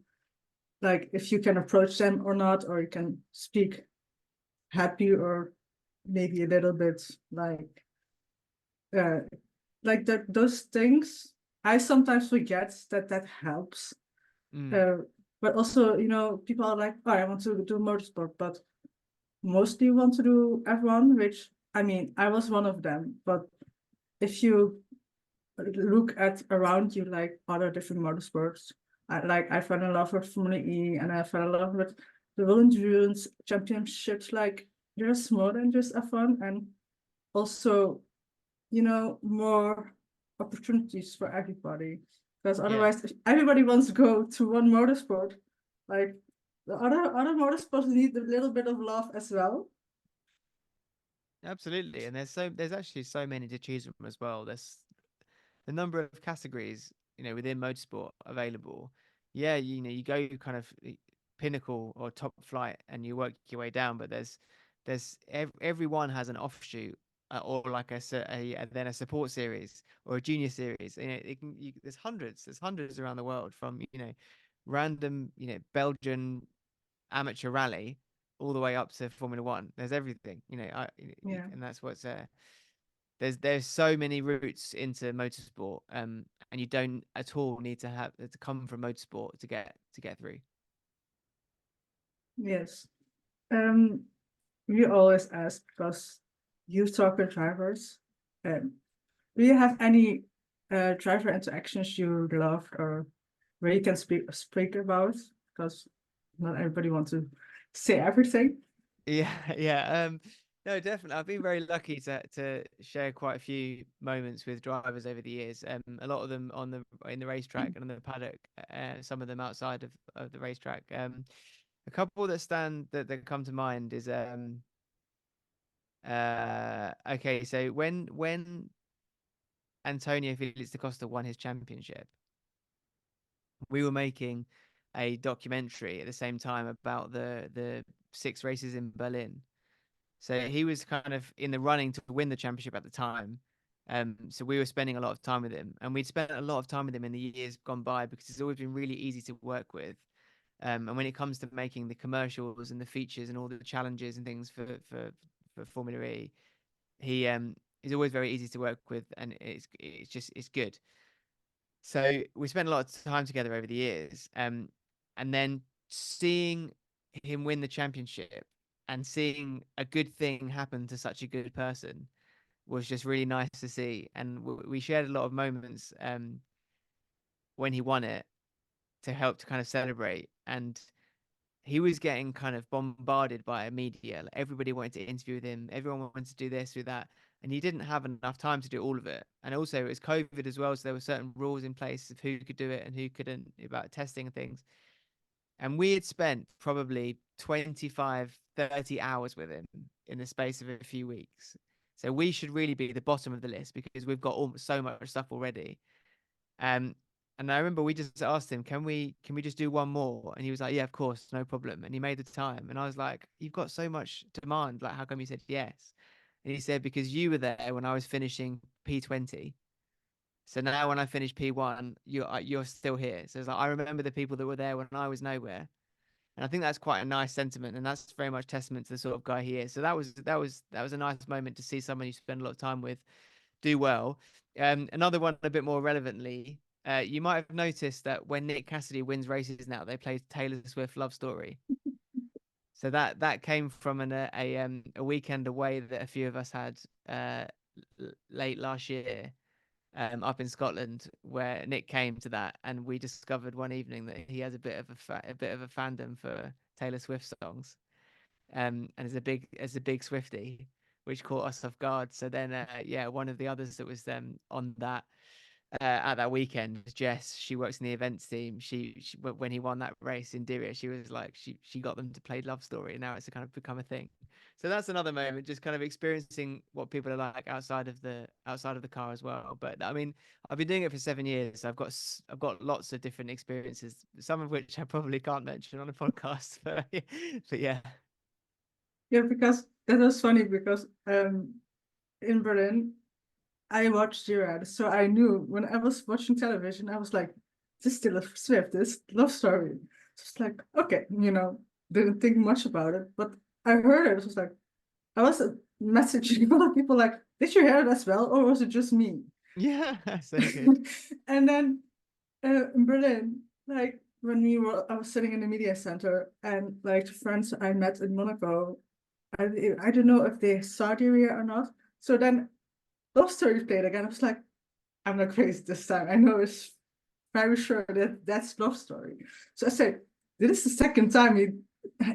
like if you can approach them or not, or you can speak happy or maybe a little bit uh like that those things. I sometimes forget that that helps. Mm, Uh, but also, people are like, oh, I want to do motorsport, but mostly want to do F1, which I mean, I was one of them. But if you look at around you, like other different motorsports, I fell in love with Formula E, and I fell in love with the World Endurance Championships. Like there's more than just F1, and also, more opportunities for everybody. Because yeah. otherwise, if everybody wants to go to one motorsport, like the other motorsports need a little bit of love as well. Absolutely, and there's actually so many to choose from as well. There's the number of categories within motorsport available. Yeah, you go kind of pinnacle or top flight and you work your way down, but everyone has an offshoot or like then a support series or a junior series. There's hundreds around the world from random Belgian amateur rally all the way up to Formula One. There's everything, Yeah. and that's what's there's so many routes into motorsport, and you don't at all need to have to come from motorsport to get through. Yes. Um, we always ask because you talk with drivers. Um, do you have any driver interactions you loved or where you can speak about? Because not everybody wants to say everything. Yeah, yeah. No, definitely. I've been very lucky to share quite a few moments with drivers over the years. A lot of them in the racetrack and on the paddock. Some of them outside of the racetrack. A couple that come to mind is okay. So when Antonio Felix da Costa won his championship, we were making a documentary at the same time about the six races in Berlin. So he was kind of in the running to win the championship at the time. So we were spending a lot of time with him, and we'd spent a lot of time with him in the years gone by because he's always been really easy to work with. And when it comes to making the commercials and the features and all the challenges and things for Formula E, he is always very easy to work with, and it's good. So we spent a lot of time together over the years. And then seeing him win the championship and seeing a good thing happen to such a good person was just really nice to see. And we shared a lot of moments when he won it to help to kind of celebrate. And he was getting kind of bombarded by media. Like everybody wanted to interview with him. Everyone wanted to do this, do that. And he didn't have enough time to do all of it. And also it was COVID as well. So there were certain rules in place of who could do it and who couldn't about testing and things. And we had spent probably 25, 30 hours with him in the space of a few weeks. So we should really be the bottom of the list because we've got so much stuff already. Um, and I remember we just asked him, can we just do one more? And he was like, yeah, of course, no problem. And he made the time. And I was like, you've got so much demand. Like, how come you said yes? And he said, because you were there when I was finishing P20. So now when I finish P1, you're still here. So it's like, I remember the people that were there when I was nowhere. And I think that's quite a nice sentiment, and that's very much testament to the sort of guy he is. So that was a nice moment to see someone you spend a lot of time with do well. Another one a bit more relevantly, you might have noticed that when Nick Cassidy wins races now, they play Taylor Swift "Love Story." So that came from a weekend away that a few of us had late last year up in Scotland, where Nick came to that, and we discovered one evening that he has a bit of a bit of a fandom for Taylor Swift songs, and is a big Swiftie, which caught us off guard. So then, yeah, one of the others that was on that at that weekend, Jess, she works in the events team. She when he won that race in Diriyah, she was like she got them to play Love Story, and now it's kind of become a thing. So that's another moment, just kind of experiencing what people are like outside of the car as well. But I mean, I've been doing it for 7 years. I've got lots of different experiences, some of which I probably can't mention on a podcast. But yeah. Yeah, because that was funny because in Berlin I watched Gerard, so I knew when I was watching television, I was like, this is Taylor Swift, this love story. So it's like, okay, didn't think much about it, but I heard it. It was like, I was messaging a lot of people like, did you hear it as well, or was it just me? Yeah, so good. And then in Berlin, like I was sitting in the media center, and like the friends I met in Monaco, I don't know if they saw the area or not. So then Love Story played again. I was like, I'm not crazy this time. I know it's very sure that that's Love Story. So I said, this is the second time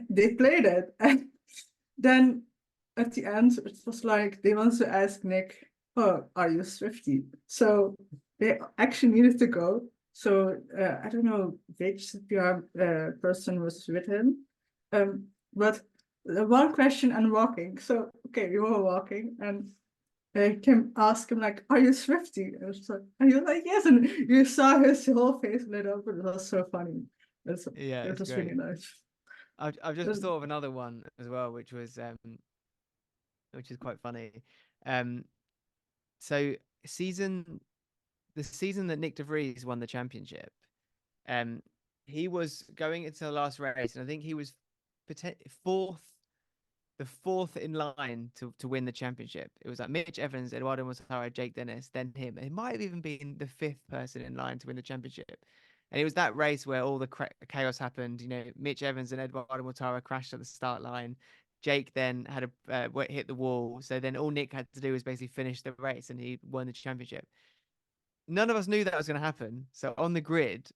they played it. And then at the end, it was like they wanted to ask Nick, oh, are you Swifty? So they actually needed to go. So I don't know which CPR person was with him. But one question and walking. So, okay, we were walking, and I can ask him like, "Are you Swifty?" And it's like, and you're like, "Yes," and you saw his whole face lit up, and it was so funny. It's, Yeah, it it's was really great. nice. I've just thought of another one as well, which is quite funny. Um, so season the season that Nick De Vries won the championship, um, he was going into the last race, and I think he was fourth, the fourth in line to win the championship. It was like Mitch Evans, Eduardo Mortara, Jake Dennis, then him. It might have even been the fifth person in line to win the championship. And it was that race where all the chaos happened. You know, Mitch Evans and Eduardo Mortara crashed at the start line. Jake then had hit the wall. So then all Nick had to do was basically finish the race, and he won the championship. None of us knew that was going to happen. So on the grid,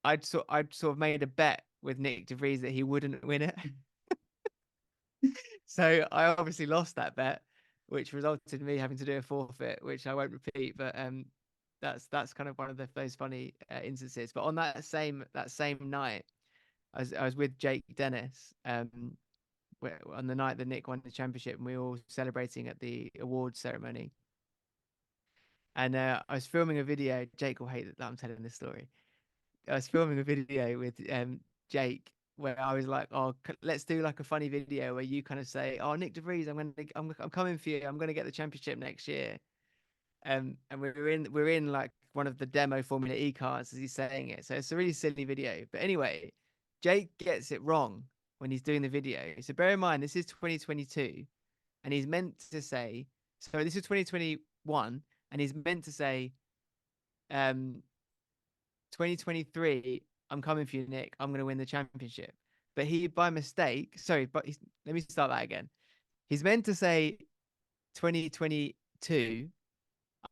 I'd sort of made a bet with Nick De Vries that he wouldn't win it. So I obviously lost that bet, which resulted in me having to do a forfeit, which I won't repeat. But that's kind of one of those funny instances. But on that same night, I was with Jake Dennis on the night that Nick won the championship, and we were all celebrating at the awards ceremony. And I was filming a video. Jake will hate that I'm telling this story. I was filming a video with Jake where I was like, "Oh, let's do like a funny video where you kind of say, oh, Nick De Vries, I'm coming for you. I'm gonna get the championship next year." And we're in like one of the demo Formula E cars as he's saying it. So it's a really silly video. But anyway, Jake gets it wrong when he's doing the video. So bear in mind, this is 2022, and he's meant to say, so this is 2021, and he's meant to say, um, 2023, I'm coming for you, Nick. I'm going to win the championship. But he, by mistake, sorry, let me start that again. He's meant to say 2022,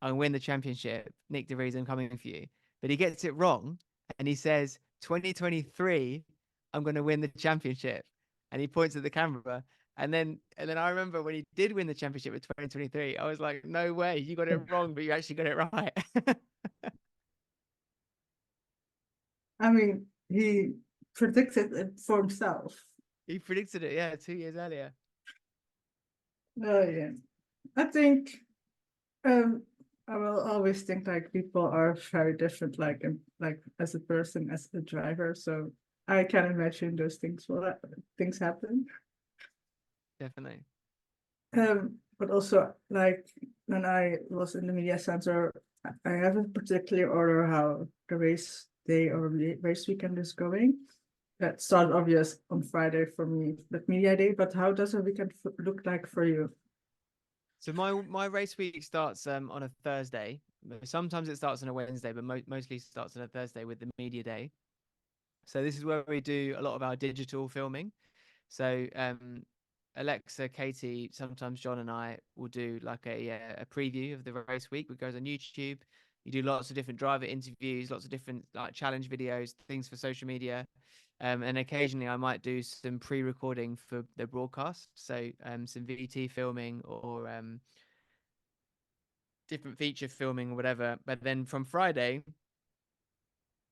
I'll win the championship. Nick De Vries, I'm coming for you. But he gets it wrong, and he says 2023, I'm going to win the championship. And he points at the camera. And then I remember when he did win the championship in 2023, I was like, no way, you got it wrong, but you actually got it right. I mean, he predicted it for himself. He predicted it, yeah, 2 years earlier. Oh yeah. I think um I will always think like people are very different, like as a person, as a driver. So I can imagine those things happen. Definitely. But also like when I was in the media center, I have a particular order how the race day or race weekend is going. That started obvious on Friday for me, with media day. But how does a weekend look like for you? So my race week starts on a Thursday. Sometimes it starts on a Wednesday, but mostly starts on a Thursday with the media day. So this is where we do a lot of our digital filming. So Alexa, Katie, sometimes John and I will do like a preview of the race week, which goes on YouTube. You do lots of different driver interviews, lots of different like challenge videos, things for social media. And occasionally I might do some pre-recording for the broadcast. So some VT filming or different feature filming or whatever. But then from Friday,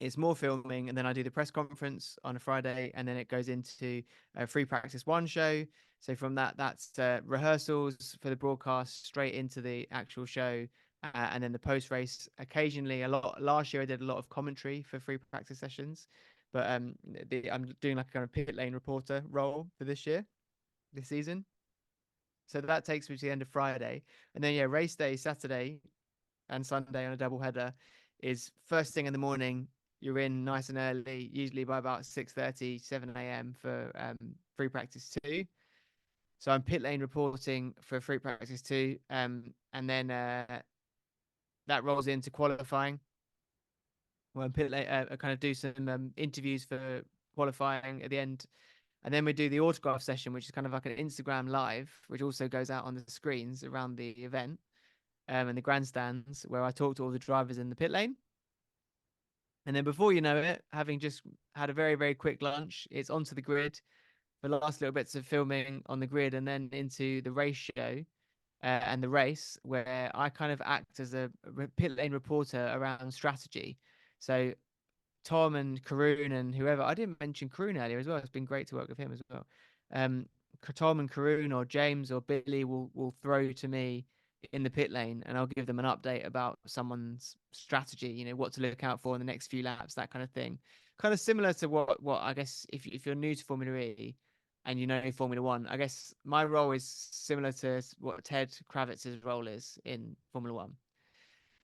it's more filming, and then I do the press conference on a Friday, and then it goes into a free practice one show. So from that, that's rehearsals for the broadcast straight into the actual show, and then the post race. Occasionally, a lot. Last year, I did a lot of commentary for free practice sessions, but I'm doing like a kind of pit lane reporter role for this season. So that takes me to the end of Friday, and then yeah, race day Saturday and Sunday on a double header is first thing in the morning. You're in nice and early, usually by about 6:30, 7 a.m. for free practice two. So I'm pit lane reporting for free practice two, and then that rolls into qualifying. Well, I'm pit lane, I kind of do some interviews for qualifying at the end, and then we do the autograph session, which is kind of like an Instagram live, which also goes out on the screens around the event and the grandstands, where I talk to all the drivers in the pit lane. And then before you know it, having just had a very, very quick lunch, it's onto the grid for the last little bits of filming on the grid and then into the race show and the race, where I kind of act as a pit lane reporter around strategy. So Tom and Karoon and whoever, I didn't mention Karoon earlier as well. It's been great to work with him as well. Um, Tom and Karoon or James or Billy will throw to me in the pit lane, and I'll give them an update about someone's strategy, what to look out for in the next few laps, that kind of thing. Kind of similar to what I guess if you're new to Formula E and you know Formula One, I guess my role is similar to what Ted Kravitz's role is in Formula One.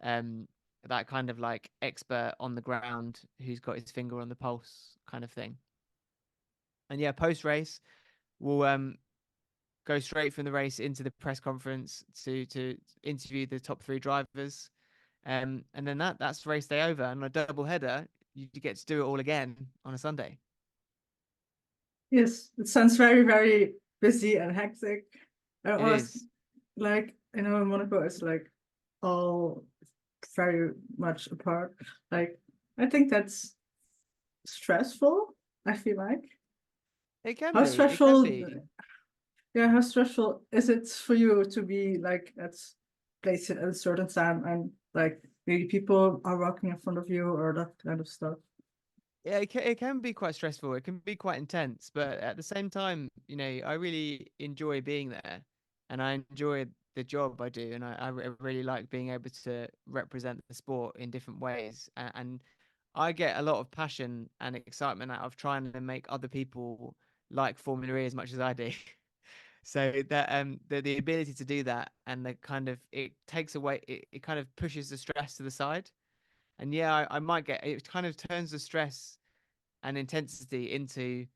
Um, that kind of like expert on the ground who's got his finger on the pulse kind of thing. And yeah, post race, we'll go straight from the race into the press conference to interview the top three drivers. And then that's race day over. And on a double header, you get to do it all again on a Sunday. Yes, it sounds very, very busy and hectic. I It was is. like, in Monaco, it's like all very much apart. Like, I think that's stressful, I feel like. It can How be. It can stressful, be. yeah, how stressful is it for you to be like at place at a certain time and like maybe people are walking in front of you or that kind of stuff? Yeah, it can be quite stressful. It can be quite intense, but at the same time, I really enjoy being there, and I enjoy the job I do, and I really like being able to represent the sport in different ways, and I get a lot of passion and excitement out of trying to make other people like Formula E as much as I do. So that the ability to do that and the kind of it takes away it kind of pushes the stress to the side. And yeah, I might get it kind of turns the stress and intensity into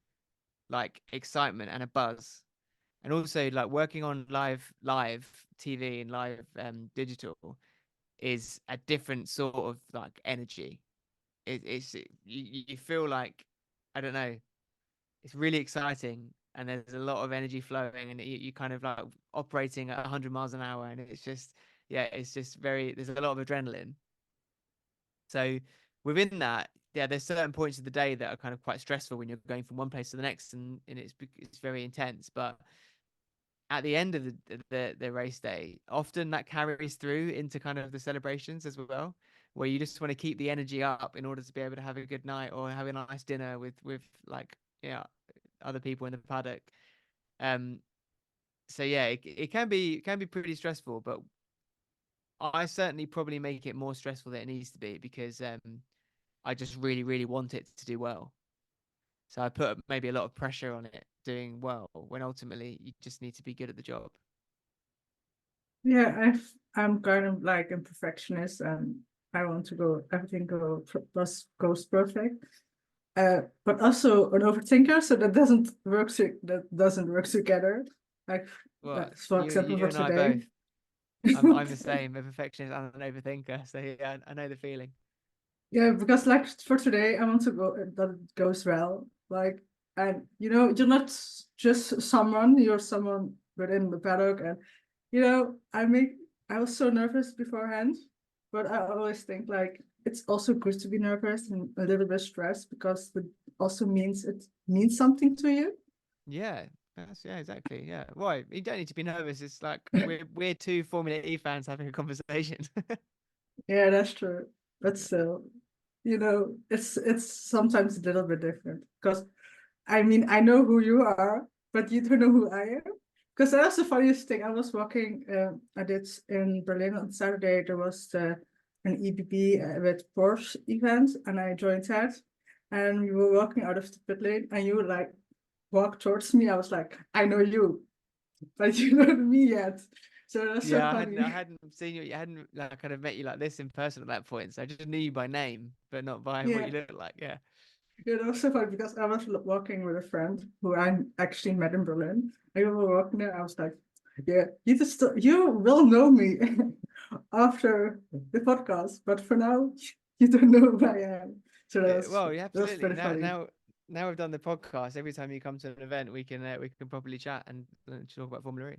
like excitement and a buzz. And also like working on live TV and live digital is a different sort of like energy. You feel like I don't know, it's really exciting and there's a lot of energy flowing and you kind of like operating at 100 miles an hour and it's just yeah, it's just very there's a lot of adrenaline. So within that, yeah, there's certain points of the day that are kind of quite stressful when you're going from one place to the next, and it's very intense. But at the end of the race day, often that carries through into kind of the celebrations as well, where you just want to keep the energy up in order to be able to have a good night or have a nice dinner with like other people in the paddock. Um, so yeah, it can be pretty stressful, but I certainly probably make it more stressful than it needs to be because I just really really want it to do well. So I put maybe a lot of pressure on it doing well when ultimately you just need to be good at the job. Yeah, I'm kind of like a perfectionist, and I want to go everything goes perfect. But also an overthinker, so that doesn't work together. Like Well, for example, you for and I today. both. I'm the same, a perfectionist and an overthinker. So yeah, I know the feeling. Yeah, because like for today, I want to go that it goes well. Like, and you're not just someone, you're someone within the paddock, and I was so nervous beforehand, but I always think like it's also good to be nervous and a little bit stressed because it also means it means something to you. Yeah, yeah, exactly. Yeah. Why? You don't need to be nervous. It's like we're two Formula E fans having a conversation. Yeah, that's true. But still, it's sometimes a little bit different because I mean, I know who you are, but you don't know who I am. Because that's the funniest thing. I was walking, I did in Berlin on Saturday, there was an EBB with Porsche event, and I joined that. And we were walking out of the pit lane, and you like walked towards me. I was like, I know you, but you don't know me yet. So that's so Yeah, funny. I hadn't seen you. I hadn't like kind of met you like this in person at that point. So I just knew you by name, but not by what Yeah. you look like. Yeah. Yeah, that was so funny because I was walking with a friend who I actually met in Berlin. And we were walking there. I was like, "Yeah, you will know me after the podcast, but for now, you don't know who I am." So Well, yeah, that was absolutely. pretty funny. Now we've done the podcast. Every time you come to an event, we can properly chat and talk about Formula E.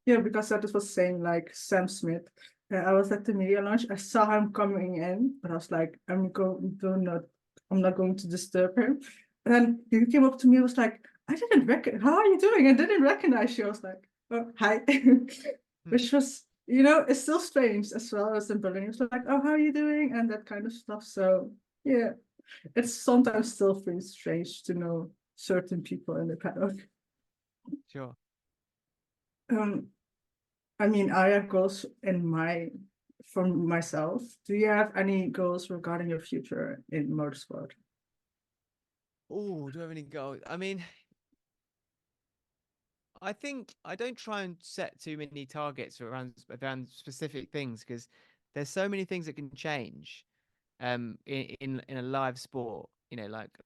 Yeah, because that was saying like Sam Smith. I was at the media launch. I saw him coming in, but I was like, I'm not going to disturb him. And then he came up to me. I was like, How are you doing? I didn't recognize you. I was like, oh, hi, Hmm, which was, it's still strange as well as in Berlin. He was like, oh, how are you doing? And that kind of stuff. So yeah, it's sometimes still very strange to know certain people in the paddock. sure. Um, I mean, I have goals for myself. Do you have any goals regarding your future in motorsport? Oh, do I have any goals? I mean, I think I don't try and set too many targets around specific things because there's so many things that can change in a live sport,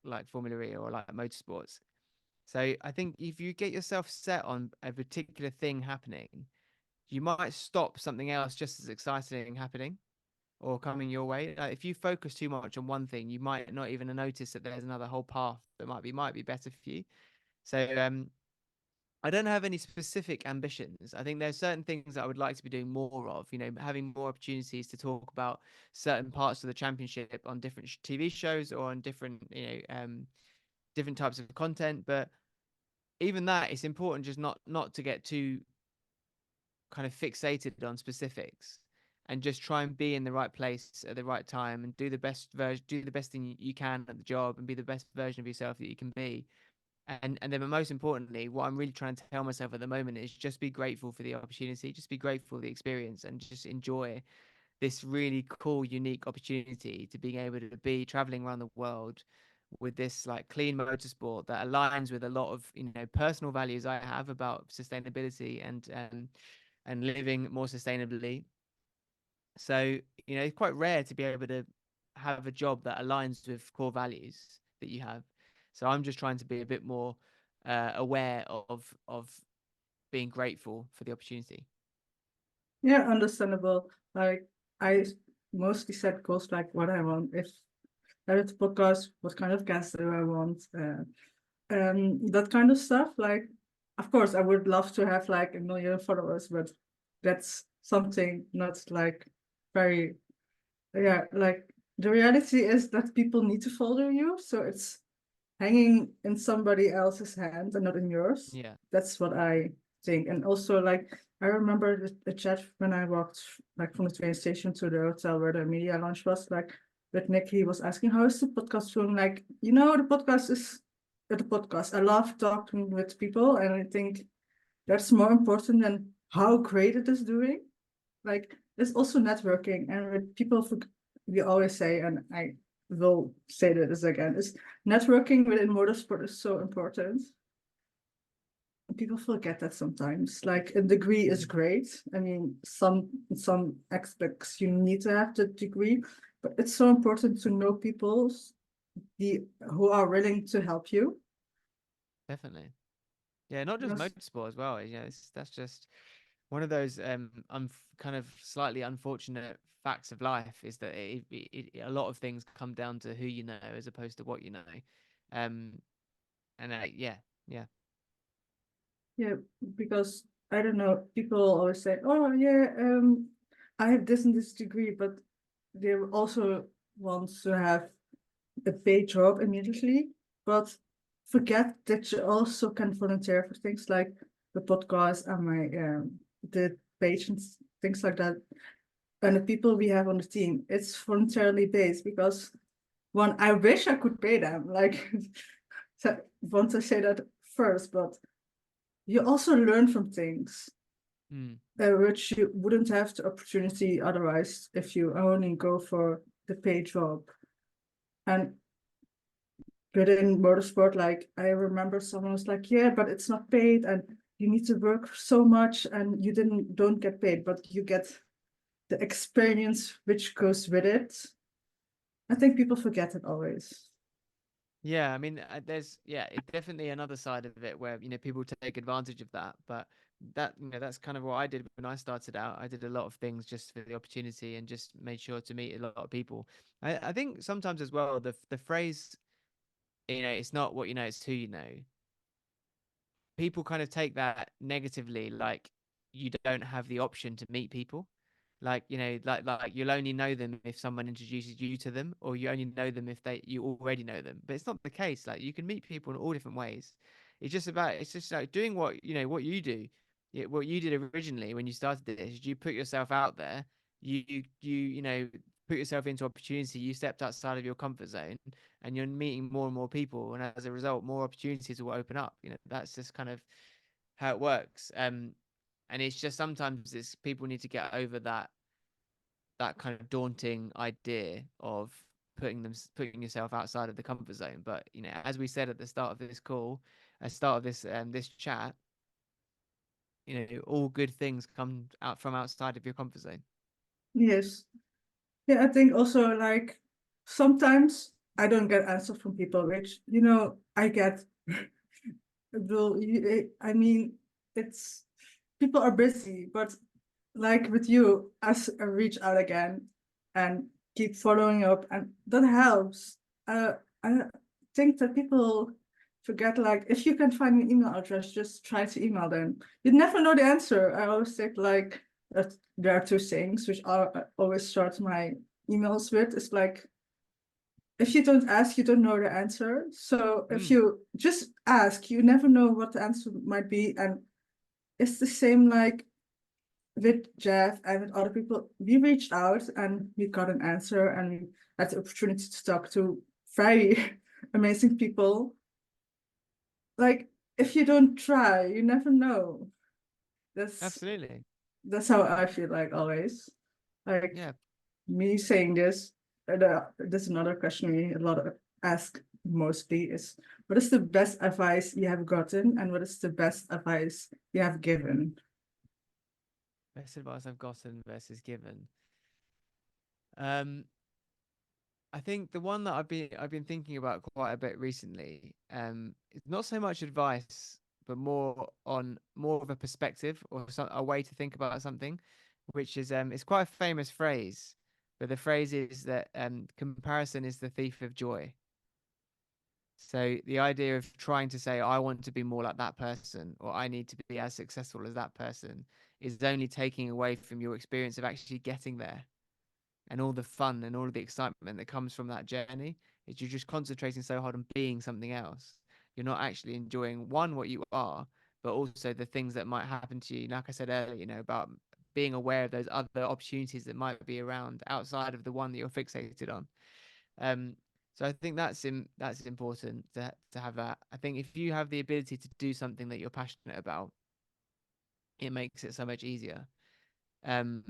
like Formula E or like motorsports. So I think if you get yourself set on a particular thing happening, you might stop something else just as exciting happening or coming your way. Like if you focus too much on one thing, you might not even notice that there's another whole path that might be better for you. So I don't have any specific ambitions. I think there's certain things that I would like to be doing more of, having more opportunities to talk about certain parts of the championship on different TV shows or on different, different types of content. But even that, it's important just not to get too kind of fixated on specifics and just try and be in the right place at the right time and do the best thing you can at the job and be the best version of yourself that you can be. And then most importantly, what I'm really trying to tell myself at the moment is just be grateful for the opportunity, just be grateful for the experience, and just enjoy this really cool, unique opportunity to being able to be traveling around the world with this like clean motorsport that aligns with a lot of personal values I have about sustainability and living more sustainably. So it's quite rare to be able to have a job that aligns with core values that you have. So I'm just trying to be a bit more aware of being grateful for the opportunity. Yeah, understandable. Like I mostly set goals like what I want. If I have a podcast, what kind of guests do I want? That kind of stuff. Like, of course, I would love to have like 1 million followers, but that's something not like very, yeah, like the reality is that people need to follow you, so it's hanging in somebody else's hand and not in yours. Yeah. That's what I think. And also, like, I remember the chat when I walked like from the train station to the hotel where the media launch was. Like with Nick, he was asking, "How is the podcast doing?" Like, the podcast is the podcast. I love talking with people, and I think that's more important than how great it is doing. Like, it's also networking, and with people, we always say, and I will say this again, is networking within motorsport is so important. People forget that sometimes. Like a degree is Mm. great. I mean, in some aspects you need to have the degree, but it's so important to know people who are willing to help you. Definitely. Yeah, not just Because motorsport as well. Yeah, that's just one of those kind of slightly unfortunate facts of life is that a lot of things come down to who you know as opposed to what you know. Um, and yeah, yeah. yeah, because I don't know, people always say, "Oh yeah, I have this and this degree," but they also want to have a paid job immediately, but forget that you also can volunteer for things like the podcast and the page and things like that. And the people we have on the team, it's voluntarily based because one, I wish I could pay them. Like, so want to say that first, but you also learn from things Mm. which you wouldn't have the opportunity otherwise if you only go for the paid job. And within motorsport, like I remember someone was like, "Yeah, but it's not paid, and you need to work so much, and you don't get paid, but you get the experience which goes with it." I think people forget it always. Yeah, I mean, it's definitely another side of it where people take advantage of that, but that's kind of what I did when I started out. I did a lot of things just for the opportunity and just made sure to meet a lot of people. I think sometimes as well the phrase, it's not what you know, it's who you know. People kind of take that negatively, like you don't have the option to meet people. Like, like you'll only know them if someone introduces you to them, or you only know them if you already know them. But it's not the case. Like you can meet people in all different ways. It's just like doing what you do. Yeah, what you did originally when you started this, you put yourself out there. You put yourself into opportunity. You stepped outside of your comfort zone, and you're meeting more and more people, and as a result, more opportunities will open up. That's just kind of how it works. And it's just sometimes it's people need to get over that kind of daunting idea of putting yourself outside of the comfort zone. But as we said at the start of this call, at the start of this chat, all good things come out from outside of your comfort zone. Yes. Yeah, I think also like sometimes I don't get answers from people, which I get. I mean, it's people are busy, but like with you, as I reach out again and keep following up, and that helps. I think that people forget, like, if you can find an email address, just try to email them. You never know the answer. I always think like that there are two things which I always start my emails with. It's like if you don't ask, you don't know the answer. So if Mm, you just ask, you never know what the answer might be. And it's the same like with Jeff and with other people. We reached out and we got an answer and we had the opportunity to talk to very amazing people. Like if you don't try, you never know. That's absolutely. that's how I feel like always. Like Yeah. me saying this, there's another question we a lot of ask mostly is what is the best advice you have gotten and what is the best advice you have given? Best advice I've gotten versus given. Um, I think the one that I've been thinking about quite a bit recently, is not so much advice, but more of a perspective or a way to think about something, which is it's quite a famous phrase, but the phrase is that comparison is the thief of joy. So the idea of trying to say I want to be more like that person or I need to be as successful as that person is only taking away from your experience of actually getting there. and all the fun and all of the excitement that comes from that journey. Is you're just concentrating so hard on being something else. You're not actually enjoying one what you are, but also the things that might happen to you. Like I said earlier, about being aware of those other opportunities that might be around outside of the one that you're fixated on. Um, so I think that's important to have that. I think if you have the ability to do something that you're passionate about, it makes it so much easier. Um,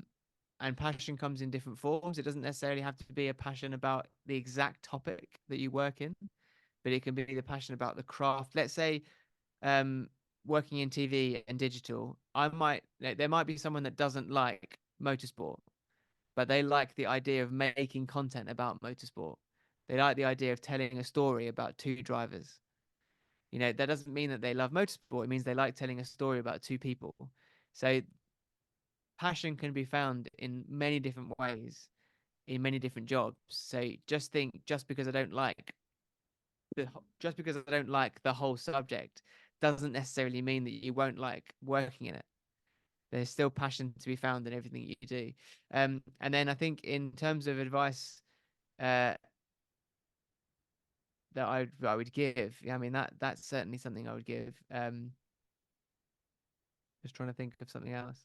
and passion comes in different forms. It doesn't necessarily have to be a passion about the exact topic that you work in, but it can be the passion about the craft. Let's say um, working in TV and digital, there might be someone that doesn't like motorsport, but they like the idea of making content about motorsport. They like the idea of telling a story about two drivers. That doesn't mean that they love motorsport. It means they like telling a story about two people. So passion can be found in many different ways, in many different jobs. So just think, just because I don't like the whole subject doesn't necessarily mean that you won't like working in it. There's still passion to be found in everything you do. And then I think in terms of advice uh, that I would give, yeah, I mean that's certainly something I would give. Just trying to think of something else.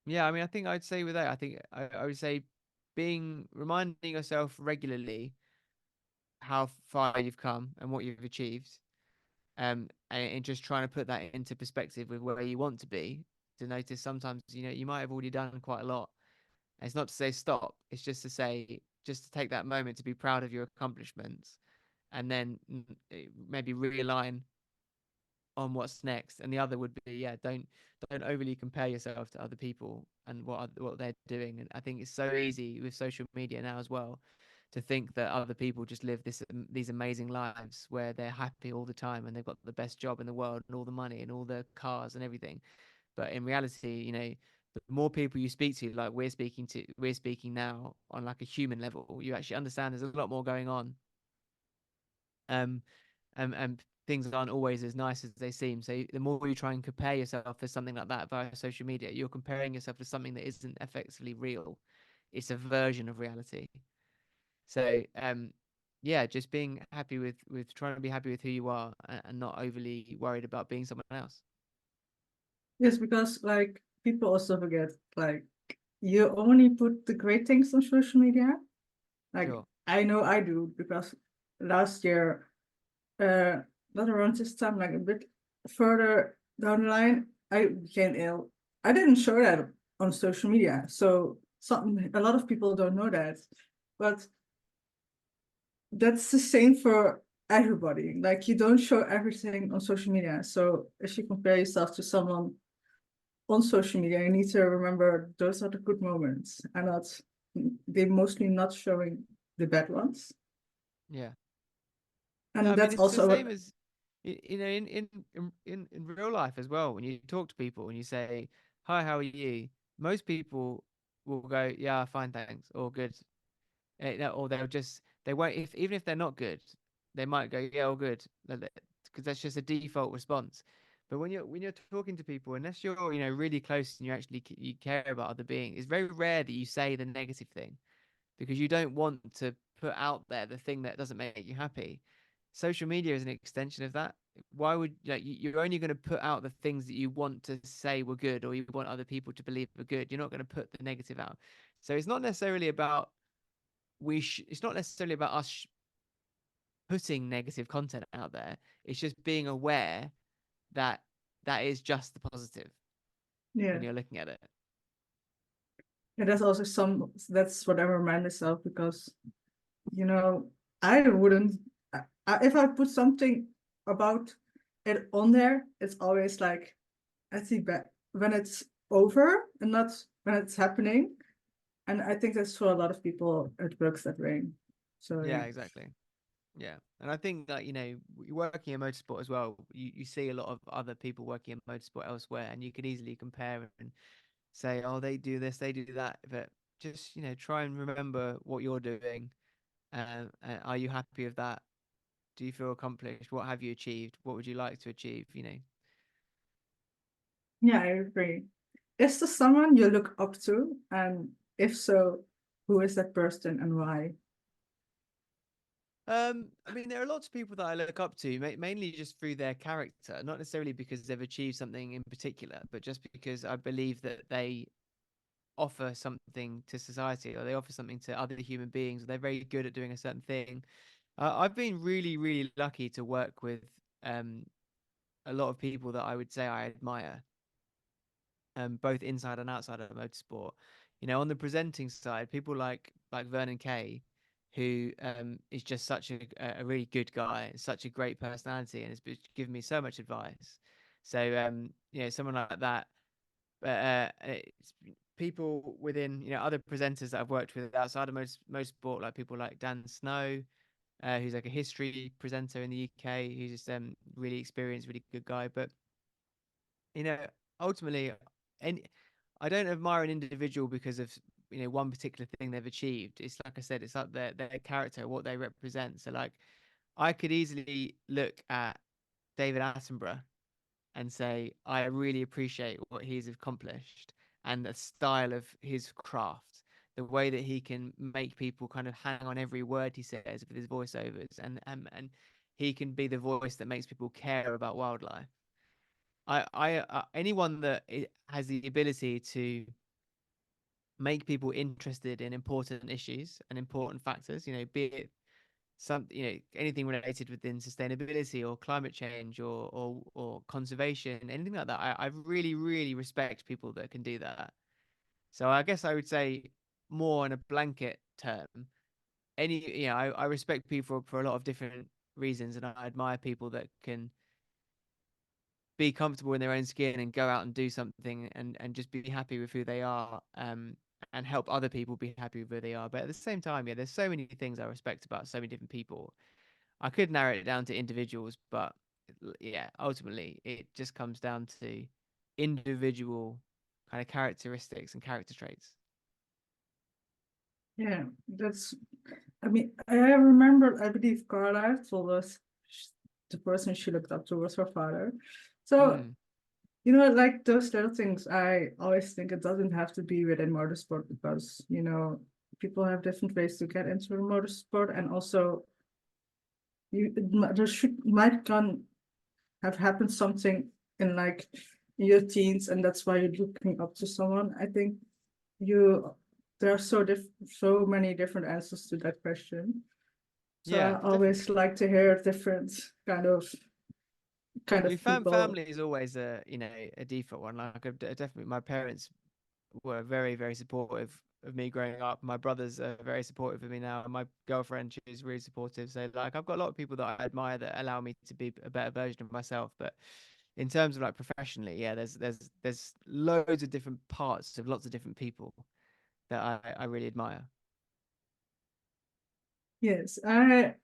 Yeah, I mean I think I'd say with that, I would say reminding yourself regularly how far you've come and what you've achieved, and just trying to put that into perspective with where you want to be. To notice sometimes you might have already done quite a lot. And it's not to say stop. It's just to take that moment to be proud of your accomplishments, and then maybe realign on what's next. And the other would be, yeah, don't overly compare yourself to other people and what they're doing. And I think it's so easy with social media now as well to think that other people just live these amazing lives where they're happy all the time and they've got the best job in the world and all the money and all the cars and everything. But in reality, the more people you speak to, like we're speaking now on like a human level, you actually understand there's a lot more going on. Um, and things aren't always as nice as they seem. So the more you try and compare yourself to something like that via social media, you're comparing yourself to something that isn't effectively real. It's a version of reality. So yeah, just being happy with trying to be happy with who you are, and not overly worried about being someone else. Yes, because like people also forget, like you only put the great things on social media. Like Sure. I know I do because last year, uh, not around this time, like a bit further down the line, I became ill. I didn't show that on social media, so a lot of people don't know that, but that's the same for everybody. Like you don't show everything on social media. So if you compare yourself to someone on social media, you need to remember those are the good moments and not they're mostly not showing the bad ones. Yeah. No, And I mean that's it's the also same what, as in real life as well. When you talk to people and you say, "Hi, how are you?" Most people will go, "Yeah, fine, thanks," or "Good," no, or they won't, if even if they're not good, they might go, "Yeah, all good," because that's just a default response. But when you're talking to people, unless you're really close and you care about other beings, it's very rare that you say the negative thing, because you don't want to put out there the thing that doesn't make you happy. Social media is an extension of that. Why would you're only going to put out the things that you want to say were good, or you want other people to believe were good. You're not going to put the negative out. So it's not necessarily about it's not necessarily about us putting negative content out there. It's just being aware that that is just the positive yeah. when you're looking at it. And that's also that's what I remind myself because, you know, I wouldn't, if I put something about it on there, it's always like, I think that when it's over and not when it's happening. And I think that's for a lot of people, it works that way. So Yeah, yeah. exactly. Yeah, and I think that working in motorsport as well, you see a lot of other people working in motorsport elsewhere, and you can easily compare and say, "Oh, they do this, they do that." But just try and remember what you're doing. And are you happy with that? Do you feel accomplished? What have you achieved? What would you like to achieve? Yeah, I agree. is there someone you look up to? And if so, who is that person and why? I mean, there are lots of people that I look up to, mainly just through their character, not necessarily because they've achieved something in particular, but just because I believe that they offer something to society or they offer something to other human beings. Or they're very good at doing a certain thing. I've been really, really lucky to work with um, a lot of people that I would say I admire, both inside and outside of motorsport. You know, on the presenting side, people like Vernon Kay, who is just such a really good guy, such a great personality, and has given me so much advice. So you know, someone like that. But it's people within, you know, other presenters that I've worked with outside of motorsport, like people like Dan Snow, who's like a history presenter in the UK, who's just really experienced, really good guy. But you know, ultimately, any I don't admire an individual because of, you know, one particular thing they've achieved. It's like I said, it's like their character, what they represent. So like, I could easily look at David Attenborough and say, I really appreciate what he's accomplished and the style of his craft, the way that he can make people kind of hang on every word he says with his voiceovers, and he can be the voice that makes people care about wildlife. Anyone that has the ability to make people interested in important issues and important factors, you know, be it you know, anything related within sustainability or climate change or conservation, anything like that. I really, really respect people that can do that. So I guess I would say, more in a blanket term, I respect people for a lot of different reasons, and I admire people that can be comfortable in their own skin and go out and do something and just be happy with who they are, and help other people be happy with who they are. But at the same time, yeah, there's so many things I respect about so many different people. I could narrow it down to individuals, but yeah, ultimately it just comes down to individual kind of characteristics and character traits. Yeah, that's, I mean, I remember, I believe Carla told us the person she looked up to was her father. So, Mm, you know, like those little things, I always think it doesn't have to be within motorsport because, you know, people have different ways to get into motorsport. And also, there might can have happened something in like your teens, and that's why you're looking up to someone. I think you there are so many different answers to that question. So yeah, I always definitely. like to hear different kind I mean, of people. family is always a, you know, a default one. Like definitely, my parents were very, very supportive of me growing up. My brothers are very supportive of me now. And my girlfriend, she's really supportive. So like, I've got a lot of people that I admire that allow me to be a better version of myself. But in terms of like professionally, yeah, there's loads of different parts of lots of different people that I really admire. Yes, I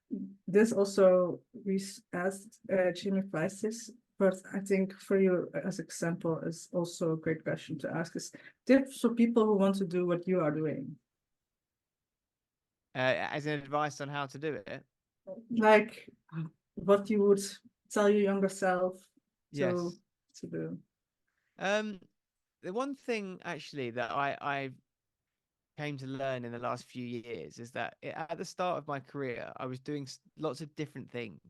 this also we asked Jimmy Prices, but I think for you as example is also a great question to ask is tips for people who want to do what you are doing. As an advice on how to do it. Like what you would tell your younger self to Yes. to do. Um, the one thing actually that I came to learn in the last few years is that at the start of my career, I was doing lots of different things.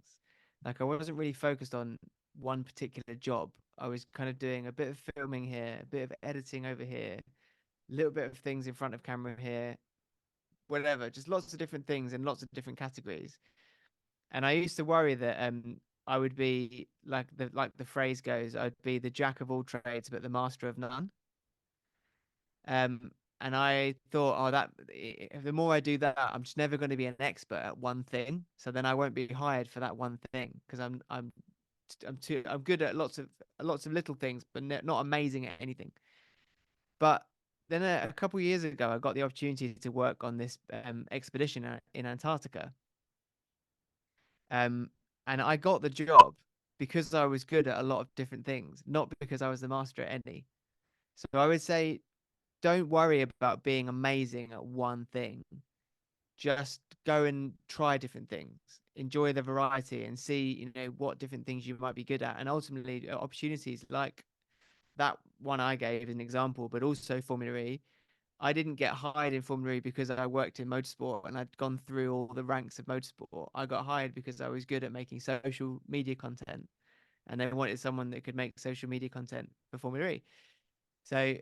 Like I wasn't really focused on one particular job. I was kind of doing a bit of filming here, a bit of editing over here, a little bit of things in front of camera here, whatever, just lots of different things in lots of different categories. And I used to worry that I would be like the phrase goes, I'd be the jack of all trades but the master of none. Um, and I thought, oh, the more I do that, I'm just never going to be an expert at one thing. So then I won't be hired for that one thing because I'm good at lots of little things, but not amazing at anything. But then a couple of years ago, I got the opportunity to work on this expedition in Antarctica. Um, and I got the job because I was good at a lot of different things, not because I was the master at any. So I would say, don't worry about being amazing at one thing. Just go and try different things. Enjoy the variety and see, you know, what different things you might be good at. And ultimately, opportunities like that one I gave as an example, but also Formula E. I didn't get hired in Formula E because I worked in motorsport and I'd gone through all the ranks of motorsport. I got hired because I was good at making social media content, and they wanted someone that could make social media content for Formula E. So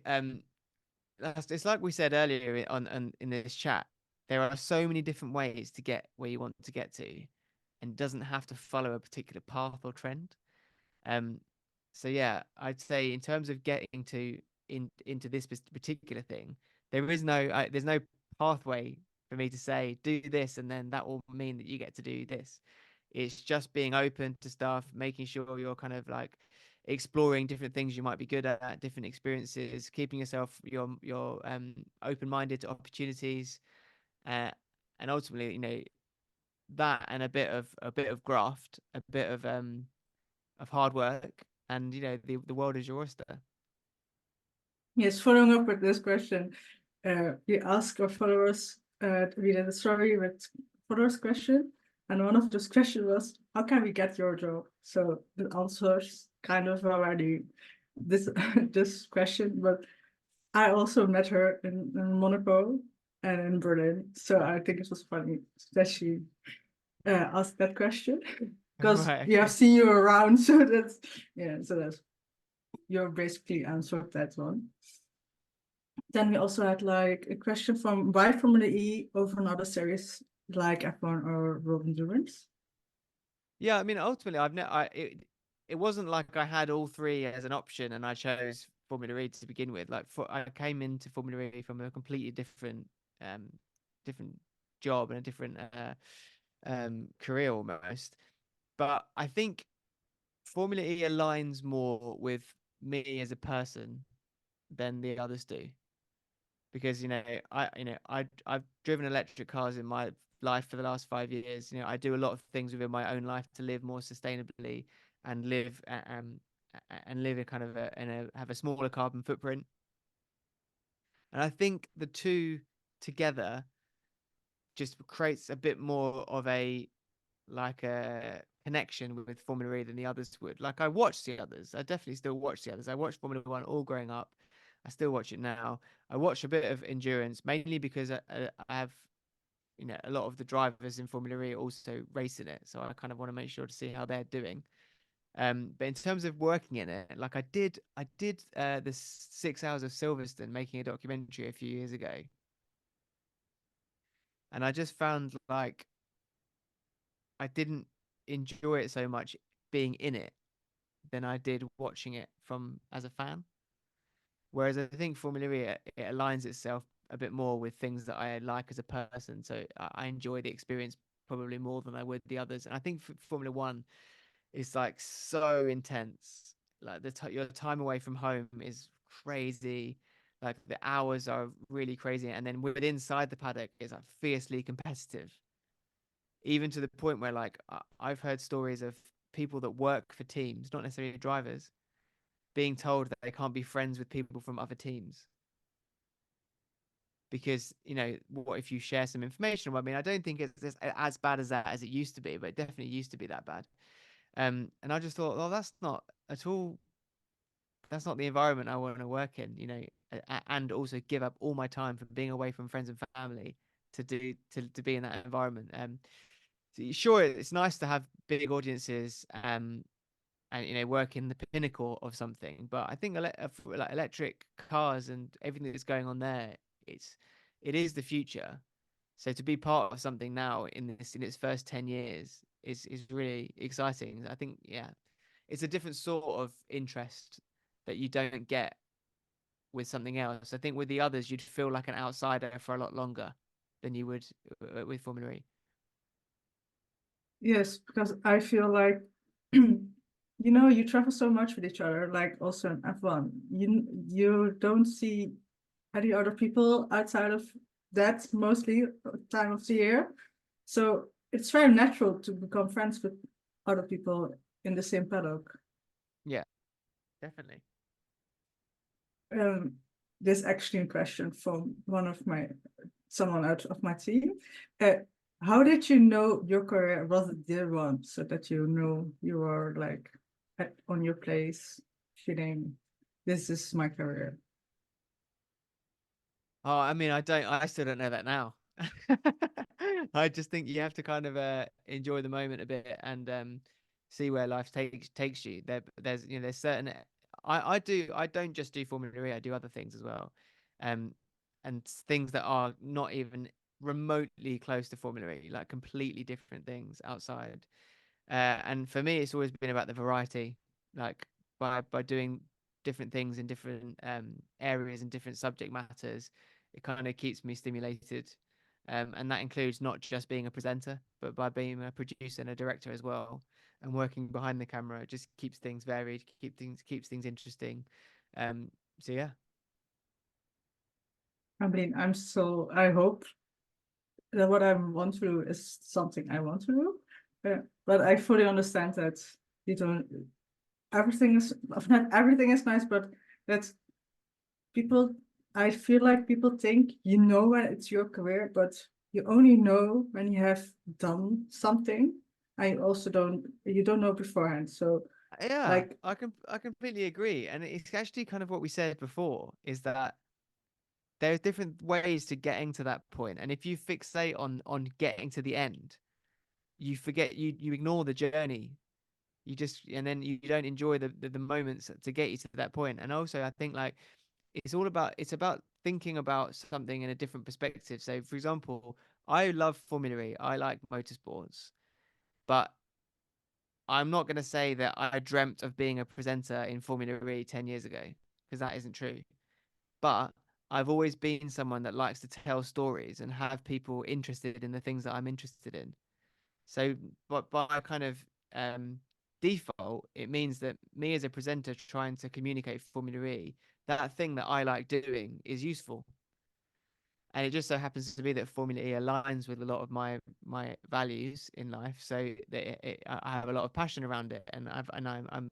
it's like we said earlier on in this chat. There are so many different ways to get where you want to get to, and it doesn't have to follow a particular path or trend. Um, so yeah, I'd say in terms of getting into this particular thing, there's no pathway for me to say do this and then that will mean that you get to do this. It's just being open to stuff, making sure you're kind of like exploring different things you might be good at, different experiences, keeping yourself your open-minded to opportunities, uh, and ultimately, that and a bit of graft, a bit of hard work, and the world is your oyster. Yes, following up with this question, we ask our followers, we did a survey with followers question, and one of those questions was, how can we get your job? So the answers kind of already this this question, but I also met her in Monaco and in Berlin, so I think it was funny that she asked that question because Right. we have Okay. seen you around, so that's you're basically answered that one. Then we also had like a question from why Formula E over another series like F1 or Road Endurance? Yeah, I mean, ultimately, it wasn't like I had all three as an option and I chose Formula E to begin with. I came into Formula E from a completely um, different job and a different career almost. But I think Formula E aligns more with me as a person than the others do. Because I've driven electric cars in my life for the last 5 years. I do a lot of things within my own life to live more sustainably and live a kind of have a smaller carbon footprint. And I think the two together just creates a bit more of a connection with Formula E than the others would. Like I watched the others. I definitely still watch the others. I watched Formula One all growing up. I still watch it now. I watch a bit of endurance mainly because I have a lot of the drivers in Formula E also race in it, so I kind of want to make sure to see how they're doing. But in terms of working in it, like I did the 6 hours of Silverstone making a documentary a few years ago, and I just found like I didn't enjoy it so much being in it than I did watching it from as a fan. Whereas I think Formula E it aligns itself a bit more with things that I like as a person, so I enjoy the experience probably more than I would the others. And I think Formula One is like so intense. Like your time away from home is crazy. Like the hours are really crazy, and then within inside the paddock is like fiercely competitive, even to the point where like I've heard stories of people that work for teams, not necessarily drivers, being told that they can't be friends with people from other teams because what if you share some information? Well, I mean, I don't think it's as bad as that as it used to be, but it definitely used to be that bad. And I just thought, well, that's not at all. That's not the environment I want to work in. And also give up all my time from being away from friends and family to be in that environment. So sure, it's nice to have big audiences. And work in the pinnacle of something. But I think like electric cars and everything that's going on there, it is the future. So to be part of something now in its first 10 years is really exciting. I think it's a different sort of interest that you don't get with something else. I think with the others you'd feel like an outsider for a lot longer than you would with Formula E. Yes, because I feel like you travel so much with each other, like also in F1. You don't see any other people outside of that mostly time of the year. So it's very natural to become friends with other people in the same paddock. Yeah, definitely. Um, there's actually a question from someone out of my team. How did you know your career was the one so that you know you were like on your place feeling this is my career. Oh, I mean, I still don't know that now. I just think you have to kind of enjoy the moment a bit and see where life takes you. There's certain I don't just do Formula E, I do other things as well. Um and things that are not even remotely close to Formula E, like completely different things outside. And for me, it's always been about the variety, like by doing different things in different areas and different subject matters. It kind of keeps me stimulated, and that includes not just being a presenter, but by being a producer and a director as well, and working behind the camera. It just keeps things varied, keeps things interesting. So yeah. I mean, I hope that what I want to do is something I want to do. But I fully understand that you don't, everything is, not everything is nice, but that's people, I feel like people think you know when it's your career, but you only know when you have done something. You don't know beforehand. So Yeah, like, I completely agree, and it's actually kind of what we said before, is that there's different ways to getting to that point, and if you fixate on getting to the end, you forget you ignore the journey. You just and then you don't enjoy the moments to get you to that point. And also, I think like it's about thinking about something in a different perspective. So, for example, I love Formula E. I like motorsports, but I'm not going to say that I dreamt of being a presenter in Formula E 10 years ago, because that isn't true. But I've always been someone that likes to tell stories and have people interested in the things that I'm interested in. So, but by kind of um, default, it means that me as a presenter trying to communicate Formula E, that thing that I like doing is useful. And it just so happens to be that Formula E aligns with a lot of my values in life, so that I have a lot of passion around it, and I'm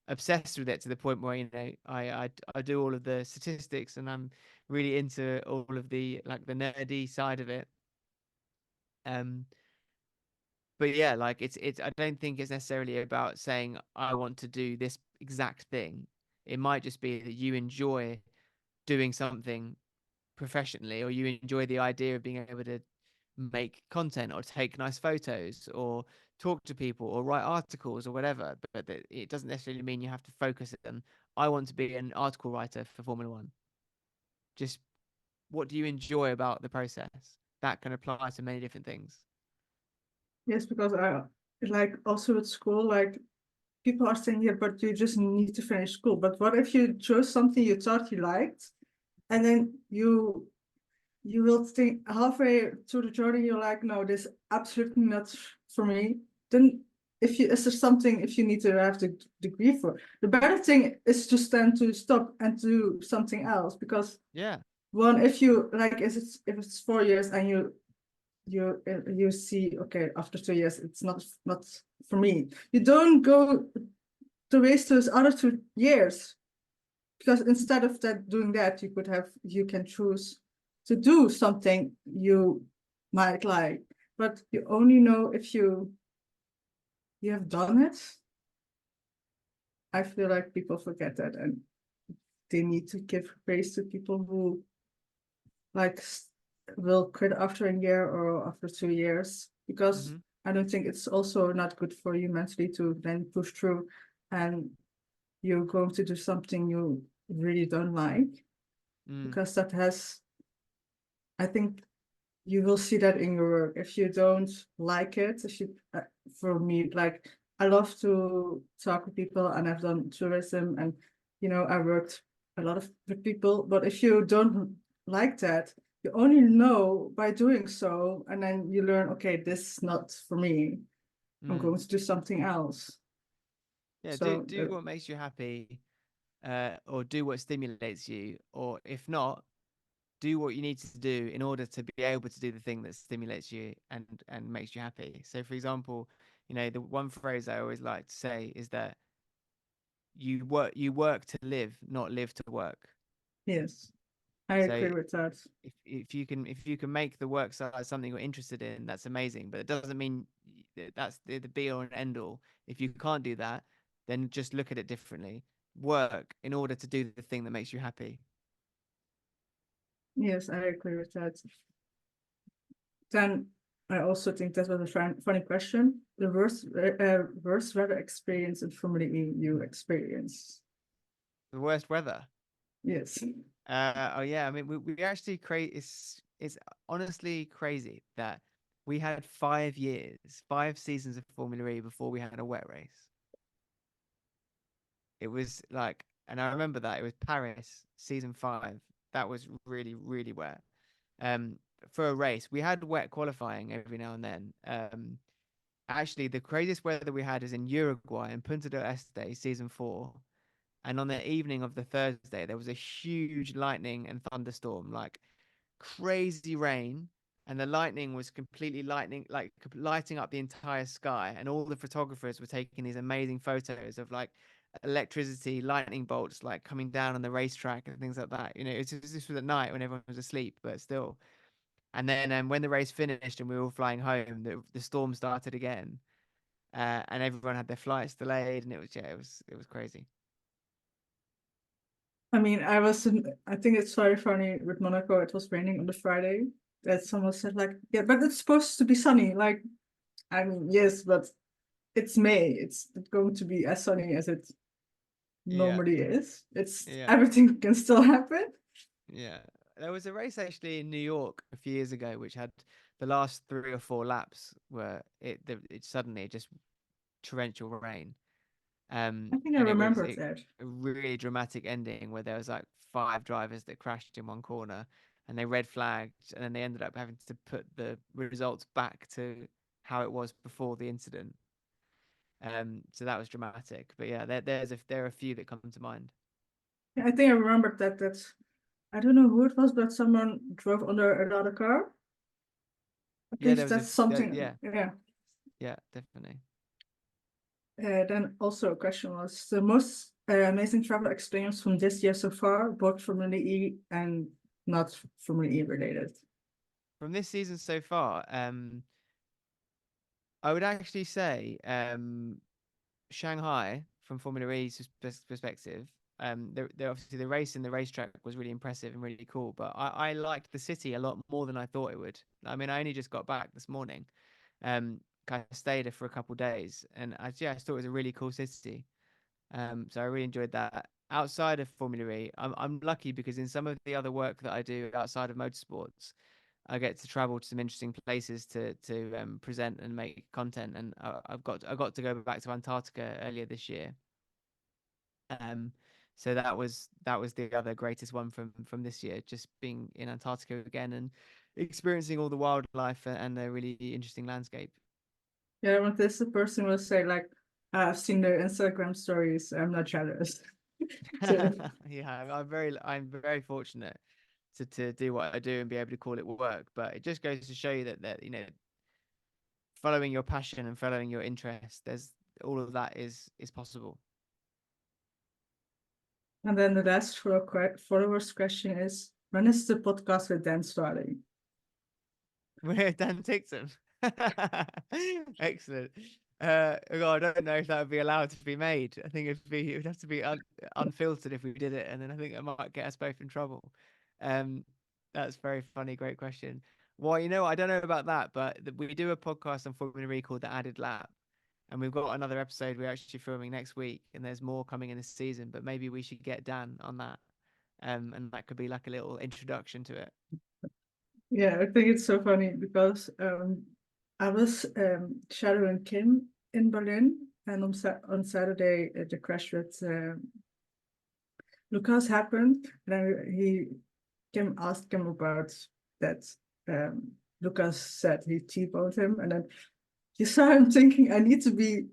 obsessed with it to the point where I do all of the statistics, and I'm really into all of the like the nerdy side of it. Um, but yeah, like it's I don't think it's necessarily about saying I want to do this exact thing. It might just be that you enjoy doing something professionally, or you enjoy the idea of being able to make content or take nice photos or talk to people or write articles or whatever. But it doesn't necessarily mean you have to focus on I want to be an article writer for Formula One. Just what do you enjoy about the process? That can apply to many different things. yes, because I like also at school, like people are saying, yeah, but you just need to finish school. But what if you chose something you thought you liked, and then you will think halfway through the journey, you're like, no, this absolutely not for me. Then is there something, if you need to have the degree for, the better thing is just then to stop and do something else. Because Yeah. one, if you like, if it's 4 years and you see, okay, after 2 years, it's not for me. You don't go to waste those other 2 years, because instead of doing that, you can choose to do something you might like, but you only know if you have done it. I feel like people forget that, and they need to give praise to people who like will quit after a year or after 2 years, because Hmm. I don't think it's also not good for you mentally to then push through and you're going to do something you really don't like, Mm. because I think you will see that in your work. If you don't like it, for me, like, I love to talk with people, and I've done tourism, and I worked a lot with people. But if you don't like that, you only know by doing so, and then you learn, okay, this is not for me. I'm Mm. going to do something else. Yeah, So do what makes you happy, or do what stimulates you, or if not, do what you need to do in order to be able to do the thing that stimulates you and makes you happy. So, for example, the one phrase I always like to say is that you work to live, not live to work. yes, I So agree with that. if you can make the work side something you're interested in, that's amazing. But it doesn't mean that's the be all and end all. If you can't do that, then just look at it differently. work in order to do the thing that makes you happy. Yes, I agree with that. Then I also think that was a funny question. The worst weather experience in Formula E you experience. The worst weather. Yes. Oh yeah, I mean we actually create it's honestly crazy that we had 5 years, 5 seasons of Formula E before we had a wet race. It was like, and I remember that it was Paris season 5. That was really, really wet. Um, for a race, we had wet qualifying every now and then. Actually, the craziest weather we had is in Uruguay in Punta del Este, season 4. And on the evening of the Thursday, there was a huge lightning and thunderstorm, like crazy rain, and the lightning was completely lighting up the entire sky, and all the photographers were taking these amazing photos of like electricity, lightning bolts like coming down on the racetrack and things like that. This was at night when everyone was asleep, but still. And then when the race finished and we were all flying home, the storm started again, and everyone had their flights delayed, and it was crazy. I mean, I think it's very funny with Monaco. It was raining on the Friday that someone said like, yeah, but it's supposed to be sunny. Like, I mean, yes, but it's May. It's not going to be as sunny as it Yeah, normally is. It's yeah. everything can still happen. Yeah, there was a race actually in New York a few years ago, which had the last 3 or 4 laps where it suddenly just torrential rain. I think I And it was remembered that. a really dramatic ending where there was like 5 drivers that crashed in one corner, and they red flagged, and then they ended up having to put the results back to how it was before the incident. So that was dramatic. But yeah, there are a few that come to mind. Yeah, I think I remembered that. That's I don't know who it was, but someone drove under another car. At Yeah, there least was that's something. yeah, Yeah. yeah, definitely. Then also a question was the most amazing travel experience from this year so far, both Formula E and not Formula E related. From this season so far, I would actually say Shanghai from Formula E's perspective. Obviously the race and the racetrack was really impressive and really cool, but I liked the city a lot more than I thought it would. I mean, I only just got back this morning. Um, I stayed there for a couple of days, and I just thought it was a really cool city. So I really enjoyed that. Outside of Formula E, I'm lucky because in some of the other work that I do outside of motorsports, I get to travel to some interesting places to present and make content. And I got to go back to Antarctica earlier this year. Um, so that was the other greatest one from this year, just being in Antarctica again and experiencing all the wildlife and the really interesting landscape. Yeah, when this person will say like, I've seen their Instagram stories, I'm not jealous. So Yeah, I'm very fortunate to do what I do and be able to call it work. But it just goes to show you that following your passion and following your interest, there's all of that is possible. and then the last followers question is, when is the podcast with Dan starting? We're Dan Tixon. Excellent. Oh, I don't know if that would be allowed to be made. I think it would have to be unfiltered if we did it, and then I think it might get us both in trouble. Um, that's very funny. Great question. Well, I don't know about that, but we do a podcast on Formula E called The Added Lap, and we've got another episode we're actually filming next week, and there's more coming in this season. But maybe we should get Dan on that, and that could be like a little introduction to it. Yeah, I think it's so funny because I was shadowing Kim in Berlin, and on Saturday the crash with Lucas happened, and Kim asked him about that. Lucas said he T-boned him, and then you saw him thinking, I need to be,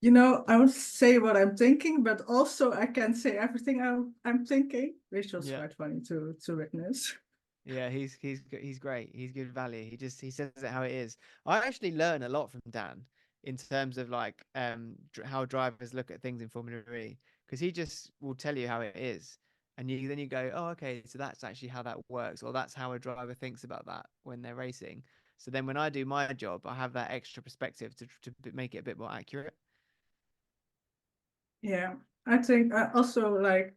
I will say what I'm thinking, but also I can say everything I'm thinking, which was Yeah. quite funny to witness. Yeah, he's great. He's good value. He says it how it is. I actually learn a lot from Dan in terms of like how drivers look at things in Formula E, because he just will tell you how it is, and then you go, oh, okay, so that's actually how that works, or that's how a driver thinks about that when they're racing. So then when I do my job, I have that extra perspective to make it a bit more accurate. Yeah. I think I also like,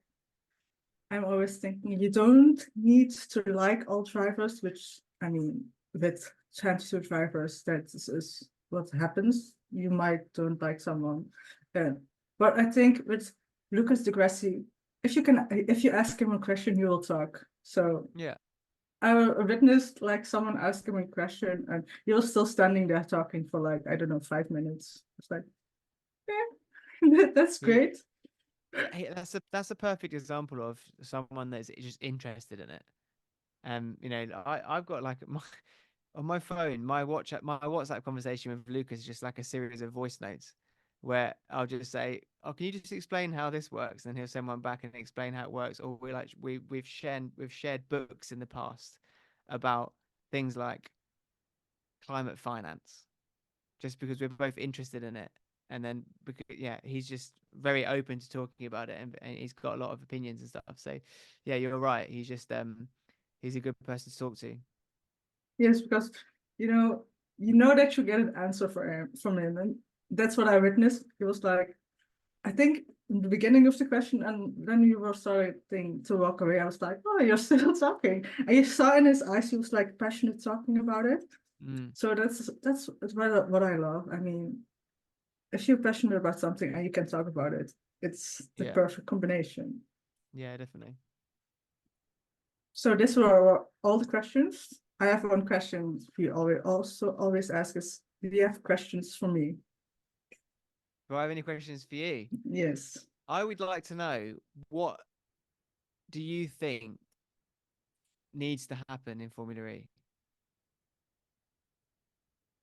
I'm always thinking you don't need to like all drivers, which I mean, with championship drivers, that is what happens. You might don't like someone. Uh, but I think with Lucas de Grassi, if you ask him a question, he will talk. So Yeah. I witnessed like someone ask him a question and he was still standing there talking for like, I don't know, 5 minutes. It's like, yeah, that's He, great. that's a perfect example of someone that's just interested in it. You know, I've got like my on my phone, my WhatsApp conversation with Lucas is just like a series of voice notes where I'll just say, "Oh, can you just explain how this works?" And he'll send one back and explain how it works. Or we've shared books in the past about things like climate finance, just because we're both interested in it. And then, because, yeah, he's just very open to talking about it, and he's got a lot of opinions and stuff. So, yeah, you're right. He's a good person to talk to. Yes, because you know that you get an answer from him, and that's what I witnessed. It was like, I think in the beginning of the question, and then you were starting to walk away. I was like, oh, you're still talking, and you saw in his eyes he was like passionate talking about it. Mm, So that's what I love. I mean, if you're passionate about something and you can talk about it, it's the yeah, perfect combination. yeah, definitely. So these were all the questions. I have one question we always ask is, do you have questions for me? Do I have any questions for you? Yes. I would like to know, what do you think needs to happen in Formula E?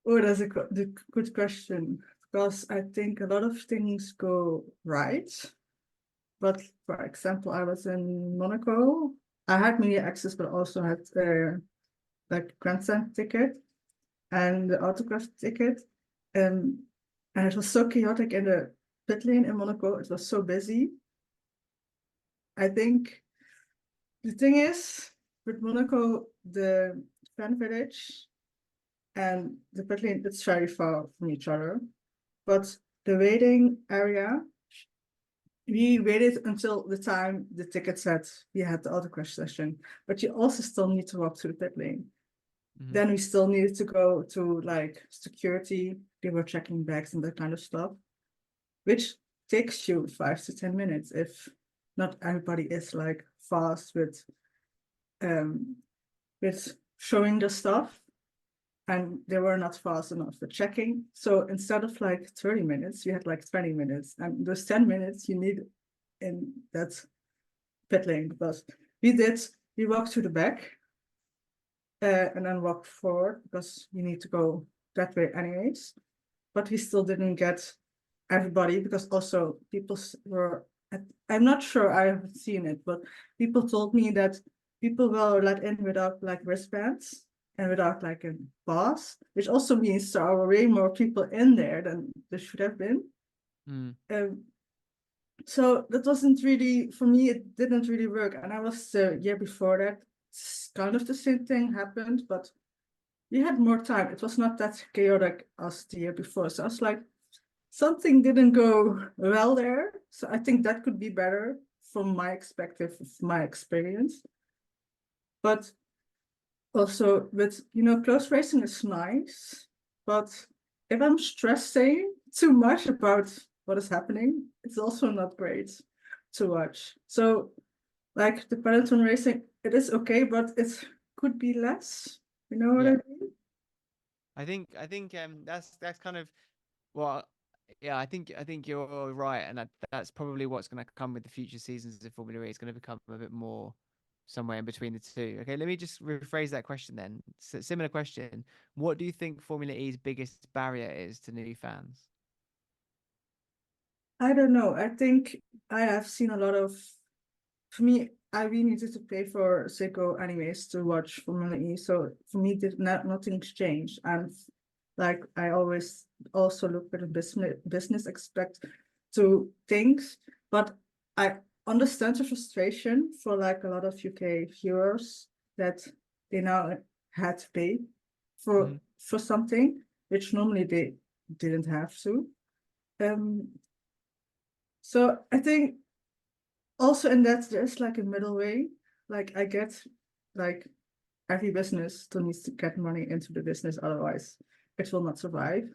Oh, that's the good question, because I think a lot of things go right. But for example, I was in Monaco. I had media access, but also had like grandstand ticket and the autograph ticket. Um, and it was so chaotic in the pit lane in Monaco. It was so busy. I think the thing is, with Monaco, the fan village and the pit lane, it's very far from each other. But the waiting area, we waited until the time the ticket said we had the autograph session. But you also still need to walk to the pit lane. Hmm. Then we still needed to go to like security. They were checking bags and that kind of stuff, which takes you 5 to 10 minutes if not everybody is like fast um with showing the stuff, and they were not fast enough with checking. So instead of like 30 minutes, you had like 20 minutes, and those 10 minutes you need in that pit lane, because we walked to the back and then walked forward because you need to go that way anyways. But we still didn't get everybody, because also people were, I'm not sure, I haven't seen it, but people told me that people were let in without like wristbands and without like a pass, which also means there are way more people in there than there should have been. Mm. Um, so that wasn't really, for me, it didn't really work. And I was the year before that, kind of the same thing happened, but we had more time. It was not that chaotic as the year before. So I was like, something didn't go well there. So I think that could be better from my perspective, my experience. But also with, close racing is nice, but if I'm stressing too much about what is happening, it's also not great to watch. So like the peloton racing, it is okay, but it could be less. You know what I Yeah, mean? I think that's kind of, well, yeah, I think you're right, and that's probably what's going to come with the future seasons of Formula E. It's going to become a bit more somewhere in between the two. Okay, let me just rephrase that question then. Similar question. What do you think Formula E's biggest barrier is to new fans? I don't know. I think I have seen a lot of, for me, I really needed to pay for Seiko anyways to watch Formula E. So for me, nothing's changed. And like I always also look at the business aspect to things, but I understand the frustration for like a lot of UK viewers that they now had to pay for Hmm. for something which normally they didn't have to. Um, So I think also in that there's like a middle way. Like I get like every business still needs to get money into the business, otherwise it will not survive.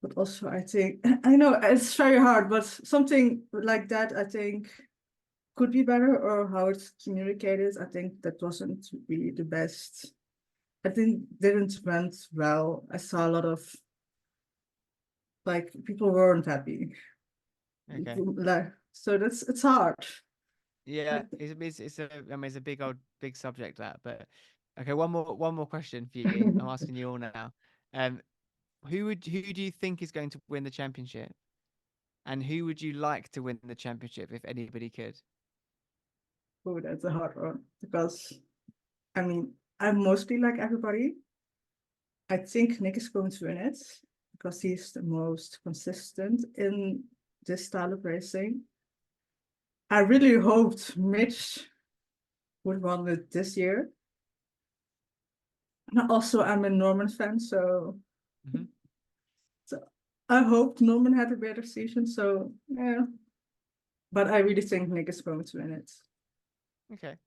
But also I think I know it's very hard, but something like that I think could be better, or how it's communicated. I think that wasn't really the best. I think didn't went well. I saw a lot of like people weren't happy. Okay. Like so it's hard. Yeah, it's a I mean it's a big subject that, but okay, one more question for you. I'm asking you all now. Who do you think is going to win the championship? And who would you like to win the championship if anybody could? Oh, that's a hard one because I mean I mostly like everybody. I think Nick is going to win it because he's the most consistent in this style of racing. I really hoped Mitch would win it this year. And also, I'm a Norman fan, so Mhm. so I hoped Norman had a better season. So yeah, but I really think Nick is going to win it. Okay.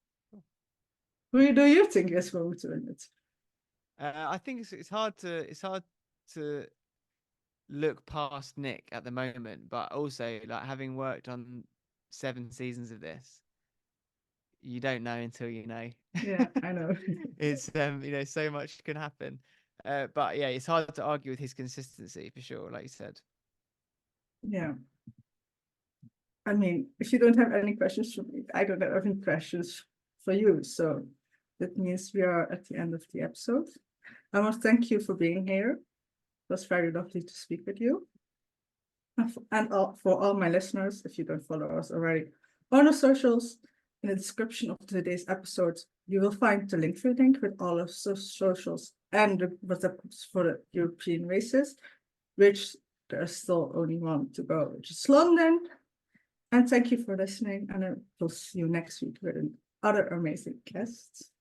Who do you think is going to win it? I think it's hard to look past Nick at the moment, but also like having worked on 7 seasons of this, you don't know until you know. Yeah, I know. It's so much can happen. But yeah, it's hard to argue with his consistency for sure, like you said. Yeah. I mean, if you don't have any questions for me, I don't have any questions for you. So that means we are at the end of the episode. I want to thank you for being here. It was very lovely to speak with you. And for all my listeners, if you don't follow us already on the socials, in the description of today's episode, you will find the link with all of the socials and the WhatsApp for the European races, which there's still only one to go, which is London. And thank you for listening, and I will see you next week with another amazing guest.